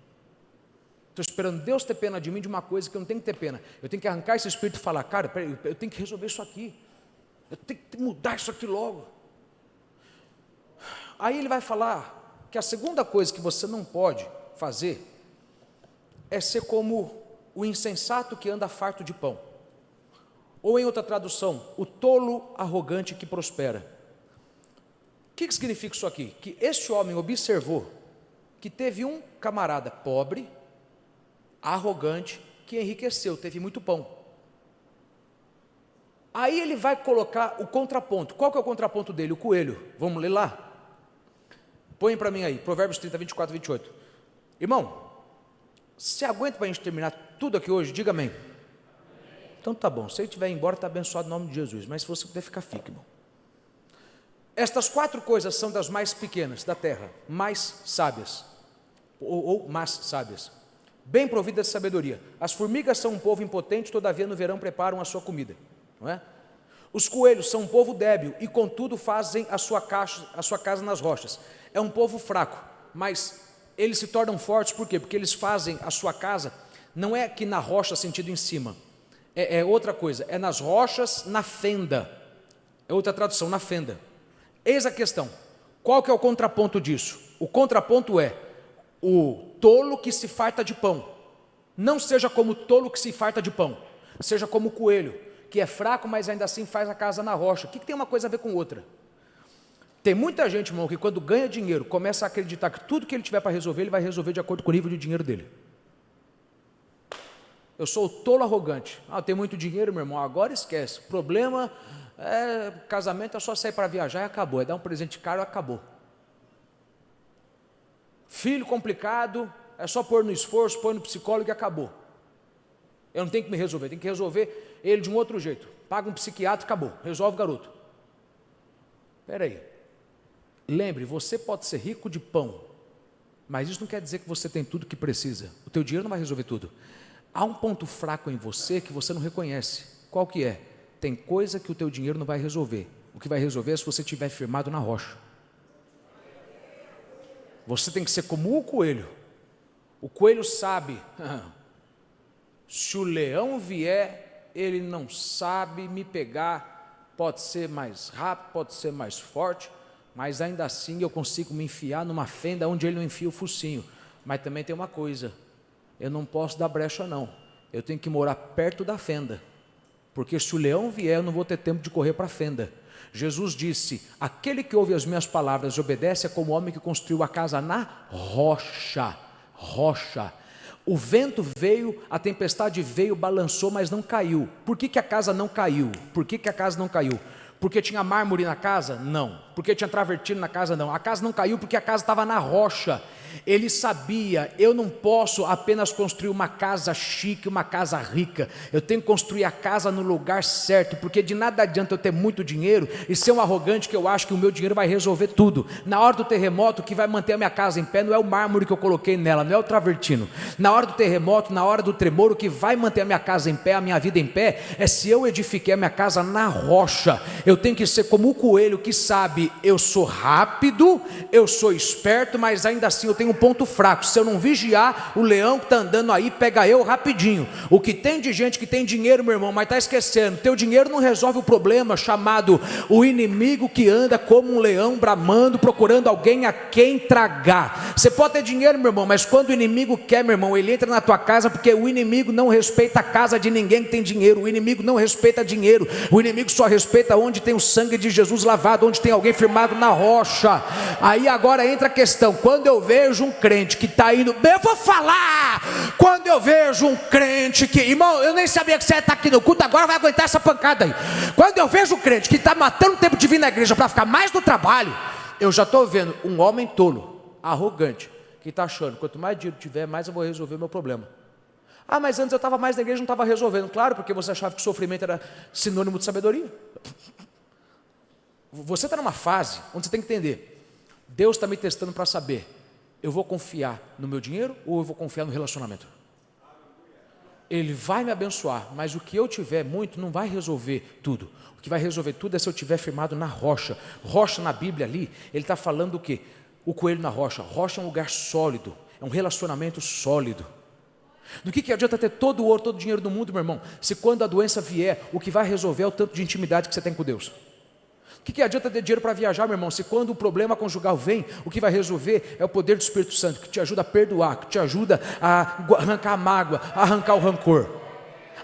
Estou esperando Deus ter pena de mim de uma coisa que eu não tenho que ter pena. Eu tenho que arrancar esse espírito e falar: cara, peraí, eu tenho que resolver isso aqui, eu tenho que mudar isso aqui logo. Aí ele vai falar que a segunda coisa que você não pode fazer é ser como o insensato que anda farto de pão, ou em outra tradução, o tolo arrogante que prospera. O que significa isso aqui? Que este homem observou que teve um camarada pobre, arrogante, que enriqueceu, teve muito pão. Aí ele vai colocar o contraponto. Qual que é o contraponto dele? O coelho. Vamos ler lá? Põe para mim aí, Provérbios 30, 24 e 28. Irmão, você aguenta para a gente terminar tudo aqui hoje? Diga amém. Então tá bom, se ele estiver embora, está abençoado em nome de Jesus, mas se você puder ficar, fique, irmão. Estas 4 coisas são das mais pequenas da terra, mais sábias, ou mais sábias, bem providas de sabedoria. As formigas são um povo impotente, todavia no verão preparam a sua comida, não é? Os coelhos são um povo débil e contudo fazem a sua casa nas rochas. É um povo fraco, mas eles se tornam fortes. Por quê? Porque eles fazem a sua casa, não é aqui na rocha sentido em cima, é outra coisa, é nas rochas, na fenda, é outra tradução, na fenda. Eis a questão, qual que é o contraponto disso? O contraponto é o tolo que se farta de pão. Não seja como o tolo que se farta de pão, seja como o coelho, que é fraco, mas ainda assim faz a casa na rocha. O que tem uma coisa a ver com outra? Tem muita gente, irmão, que quando ganha dinheiro, começa a acreditar que tudo que ele tiver para resolver, ele vai resolver de acordo com o nível de dinheiro dele. Eu sou o tolo arrogante. Ah, eu tenho muito dinheiro, meu irmão, agora esquece. O problema é casamento, é só sair para viajar e acabou. É dar um presente caro e acabou. Filho complicado, é só pôr no esforço, pôr no psicólogo e acabou. Eu não tenho que me resolver, tenho que resolver ele de um outro jeito. Paga um psiquiatra e acabou, resolve o garoto. Espera aí. Lembre, você pode ser rico de pão, mas isso não quer dizer que você tem tudo que precisa. O teu dinheiro não vai resolver tudo. Há um ponto fraco em você que você não reconhece. Qual que é? Tem coisa que o teu dinheiro não vai resolver. O que vai resolver é se você estiver firmado na rocha. Você tem que ser como o coelho. O coelho sabe, se o leão vier, ele não sabe me pegar. Pode ser mais rápido, pode ser mais forte, mas ainda assim eu consigo me enfiar numa fenda onde ele não enfia o focinho. Mas também tem uma coisa, eu não posso dar brecha não, eu tenho que morar perto da fenda, porque se o leão vier, eu não vou ter tempo de correr para a fenda. Jesus disse, aquele que ouve as minhas palavras e obedece é como o homem que construiu a casa na rocha. O vento veio, a tempestade veio, balançou, mas não caiu. Por que a casa não caiu? Porque tinha mármore na casa? Não. Porque tinha travertino na casa? Não. A casa não caiu porque a casa estava na rocha. Ele sabia, eu não posso apenas construir uma casa chique, uma casa rica. Eu tenho que construir a casa no lugar certo, porque de nada adianta eu ter muito dinheiro e ser um arrogante que eu acho que o meu dinheiro vai resolver tudo. Na hora do terremoto, o que vai manter a minha casa em pé não é o mármore que eu coloquei nela, não é o travertino. Na hora do terremoto, na hora do tremor, o que vai manter a minha casa em pé, a minha vida em pé, é se eu edifiquei a minha casa na rocha. Eu tenho que ser como o coelho que sabe, eu sou rápido, eu sou esperto, mas ainda assim eu tenho um ponto fraco. Se eu não vigiar, o leão que está andando aí pega eu rapidinho. O que tem de gente que tem dinheiro, meu irmão, mas está esquecendo, teu dinheiro não resolve o problema chamado o inimigo que anda como um leão bramando, procurando alguém a quem tragar. Você pode ter dinheiro, meu irmão, mas quando o inimigo quer, meu irmão, ele entra na tua casa, porque o inimigo não respeita a casa de ninguém que tem dinheiro. O inimigo não respeita dinheiro. O inimigo só respeita onde tem o sangue de Jesus lavado, onde tem alguém firmado na rocha. Aí agora entra a questão: quando eu vejo um crente que está indo, eu vou falar, quando eu vejo um crente que, irmão, eu nem sabia que você ia estar aqui no culto, agora vai aguentar essa pancada aí. Quando eu vejo um crente que está matando o tempo de vir na igreja para ficar mais no trabalho, eu já estou vendo um homem tolo, arrogante, que está achando, quanto mais dinheiro tiver, mais eu vou resolver o meu problema. Ah, mas antes eu estava mais na igreja e não estava resolvendo. Claro, porque você achava que o sofrimento era sinônimo de sabedoria. Você está numa fase onde você tem que entender, Deus está me testando para saber, eu vou confiar no meu dinheiro ou eu vou confiar no relacionamento? Ele vai me abençoar, mas o que eu tiver muito não vai resolver tudo. O que vai resolver tudo é se eu estiver firmado na rocha. Rocha na Bíblia ali, ele está falando o quê? O coelho na rocha. Rocha é um lugar sólido, é um relacionamento sólido. Do que adianta ter todo o ouro, todo o dinheiro do mundo, meu irmão, se quando a doença vier, o que vai resolver é o tanto de intimidade que você tem com Deus? O que adianta ter dinheiro para viajar, meu irmão, se quando o problema conjugal vem, o que vai resolver é o poder do Espírito Santo, que te ajuda a perdoar, que te ajuda a arrancar a mágoa, a arrancar o rancor.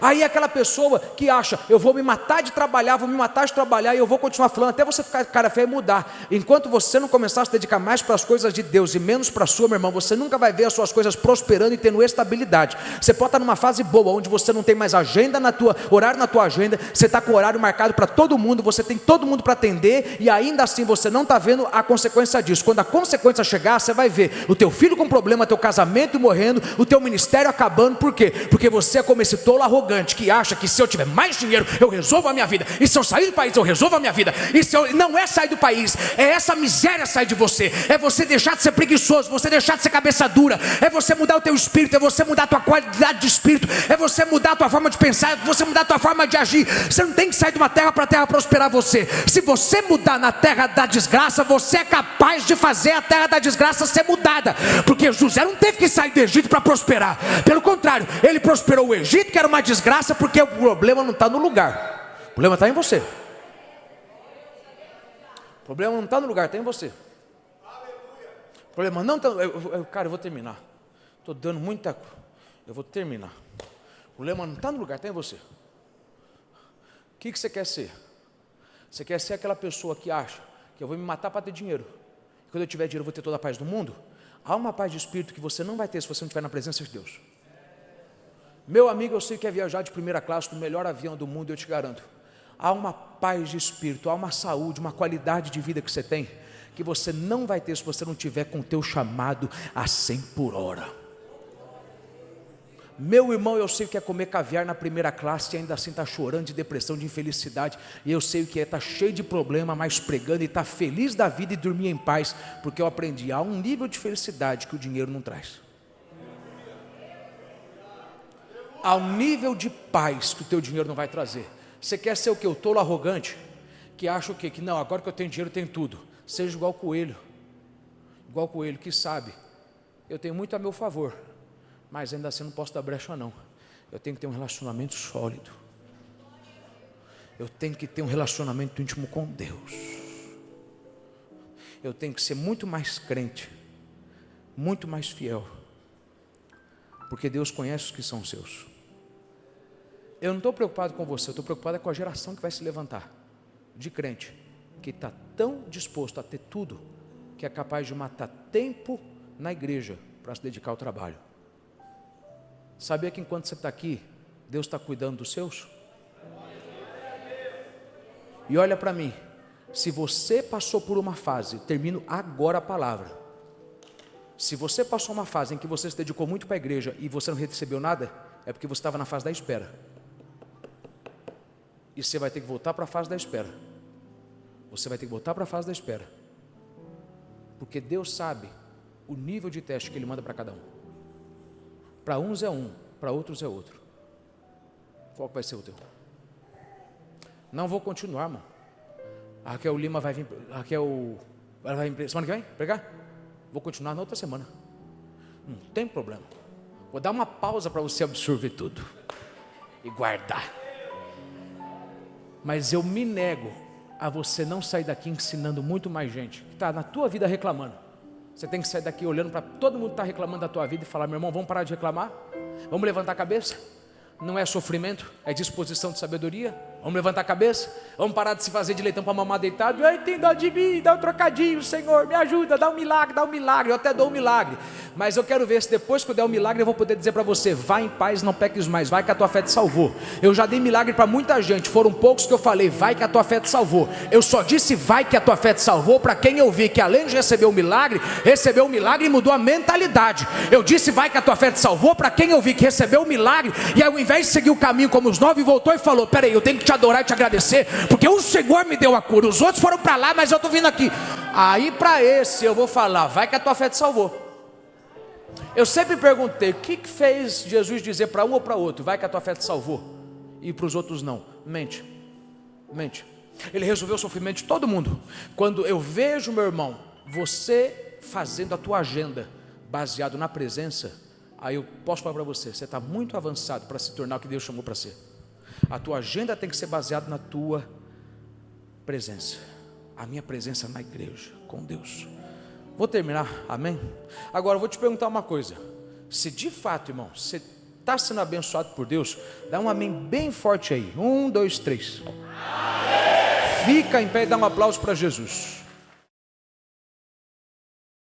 Aí aquela pessoa que acha, eu vou me matar de trabalhar, vou me matar de trabalhar e eu vou continuar falando, até você ficar cara feia e mudar. Enquanto você não começar a se dedicar mais para as coisas de Deus e menos para a sua, meu irmão, você nunca vai ver as suas coisas prosperando e tendo estabilidade. Você pode estar numa fase boa, onde você não tem mais agenda horário na tua agenda, você está com o horário marcado para todo mundo, você tem todo mundo para atender e ainda assim você não está vendo a consequência disso. Quando a consequência chegar, você vai ver o teu filho com problema, teu casamento morrendo, o teu ministério acabando. Por quê? Porque você é como esse tolo arrogante que acha que se eu tiver mais dinheiro eu resolvo a minha vida, e se eu sair do país eu resolvo a minha vida, e se eu... não é sair do país, é essa miséria sair de você, é você deixar de ser preguiçoso, você deixar de ser cabeça dura, é você mudar o teu espírito, é você mudar a tua qualidade de espírito, é você mudar a tua forma de pensar, é você mudar a tua forma de agir. Você não tem que sair de uma terra para a terra prosperar você. Se você mudar na terra da desgraça, você é capaz de fazer a terra da desgraça ser mudada, porque José não teve que sair do Egito para prosperar, pelo contrário, ele prosperou o Egito, que era uma desgraça, porque o problema não está no lugar, o problema está em você. O problema não está no lugar, está em você. O problema não está. Cara, eu vou terminar. Estou dando muita. Eu vou terminar. O problema não está no lugar, está em você. O que você quer ser? Você quer ser aquela pessoa que acha que eu vou me matar para ter dinheiro, e quando eu tiver dinheiro eu vou ter toda a paz do mundo? Há uma paz de espírito que você não vai ter se você não estiver na presença de Deus. Meu amigo, eu sei que é viajar de primeira classe no melhor avião do mundo, eu te garanto. Há uma paz de espírito, há uma saúde, uma qualidade de vida que você tem, que você não vai ter se você não tiver com o teu chamado a 100 por hora. Meu irmão, eu sei o que é comer caviar na primeira classe e ainda assim está chorando de depressão, de infelicidade. E eu sei o que é estar cheio de problema, mas pregando e estar feliz da vida e dormir em paz, porque eu aprendi, há um nível de felicidade que o dinheiro não traz. Há um nível de paz que o teu dinheiro não vai trazer. Você quer ser o que? O tolo arrogante, que acha o quê? Que não, agora que eu tenho dinheiro, eu tenho tudo. Seja igual coelho. Igual coelho, que sabe, eu tenho muito a meu favor, mas ainda assim não posso dar brecha não. Eu tenho que ter um relacionamento sólido. Eu tenho que ter um relacionamento íntimo com Deus. Eu tenho que ser muito mais crente, muito mais fiel, porque Deus conhece os que são seus. Eu não estou preocupado com você, eu estou preocupado com a geração que vai se levantar, de crente, que está tão disposto a ter tudo, que é capaz de matar tempo na igreja, para se dedicar ao trabalho. Sabia que enquanto você está aqui, Deus está cuidando dos seus? E olha para mim, se você passou por uma fase, termino agora a palavra, se você passou uma fase em que você se dedicou muito para a igreja e você não recebeu nada, é porque você estava na fase da espera. E você vai ter que voltar para a fase da espera. Você vai ter que voltar para a fase da espera. Porque Deus sabe o nível de teste que Ele manda para cada um. Para uns é um, para outros é outro. Qual vai ser o teu? Não vou continuar, irmão. A Raquel Lima vai vir. Ela vai vir semana que vem pregar? Vou continuar na outra semana. Não tem problema. Vou dar uma pausa para você absorver tudo e guardar. Mas eu me nego a você não sair daqui ensinando muito mais gente que está na tua vida reclamando. Você tem que sair daqui olhando para todo mundo que está reclamando da tua vida e falar: meu irmão, vamos parar de reclamar? Vamos levantar a cabeça? Não é sofrimento, é disposição de sabedoria. Vamos levantar a cabeça, vamos parar de se fazer de leitão para mamar deitado. Ai, tem dó de mim, dá um trocadinho, Senhor, me ajuda, dá um milagre, eu até dou um milagre. Mas eu quero ver se depois que eu der um milagre eu vou poder dizer para você: vai em paz, não peques mais, vai que a tua fé te salvou. Eu já dei milagre para muita gente, foram poucos que eu falei: vai que a tua fé te salvou. Eu só disse vai que a tua fé te salvou para quem eu vi que além de receber o milagre, recebeu o milagre e mudou a mentalidade. Eu disse vai que a tua fé te salvou para quem eu vi que recebeu o milagre e ao invés de seguir o caminho como os 9, voltou e falou: peraí, eu tenho que te adorar e te agradecer, porque o Senhor me deu a cura, os outros foram para lá, mas eu estou vindo aqui. Aí para esse eu vou falar: vai que a tua fé te salvou. Eu sempre perguntei: o que fez Jesus dizer para um ou para outro, vai que a tua fé te salvou, e para os outros não? Mente. Ele resolveu o sofrimento de todo mundo. Quando eu vejo, meu irmão, você fazendo a tua agenda baseado na presença, aí eu posso falar para você: você está muito avançado para se tornar o que Deus chamou para ser. A tua agenda tem que ser baseada na tua presença. A minha presença na igreja, com Deus. Vou terminar, amém? Agora eu vou te perguntar uma coisa: se de fato, irmão, você está sendo abençoado por Deus, dá um amém bem forte aí. 1, 2, 3. Amém. Fica em pé e dá um aplauso para Jesus.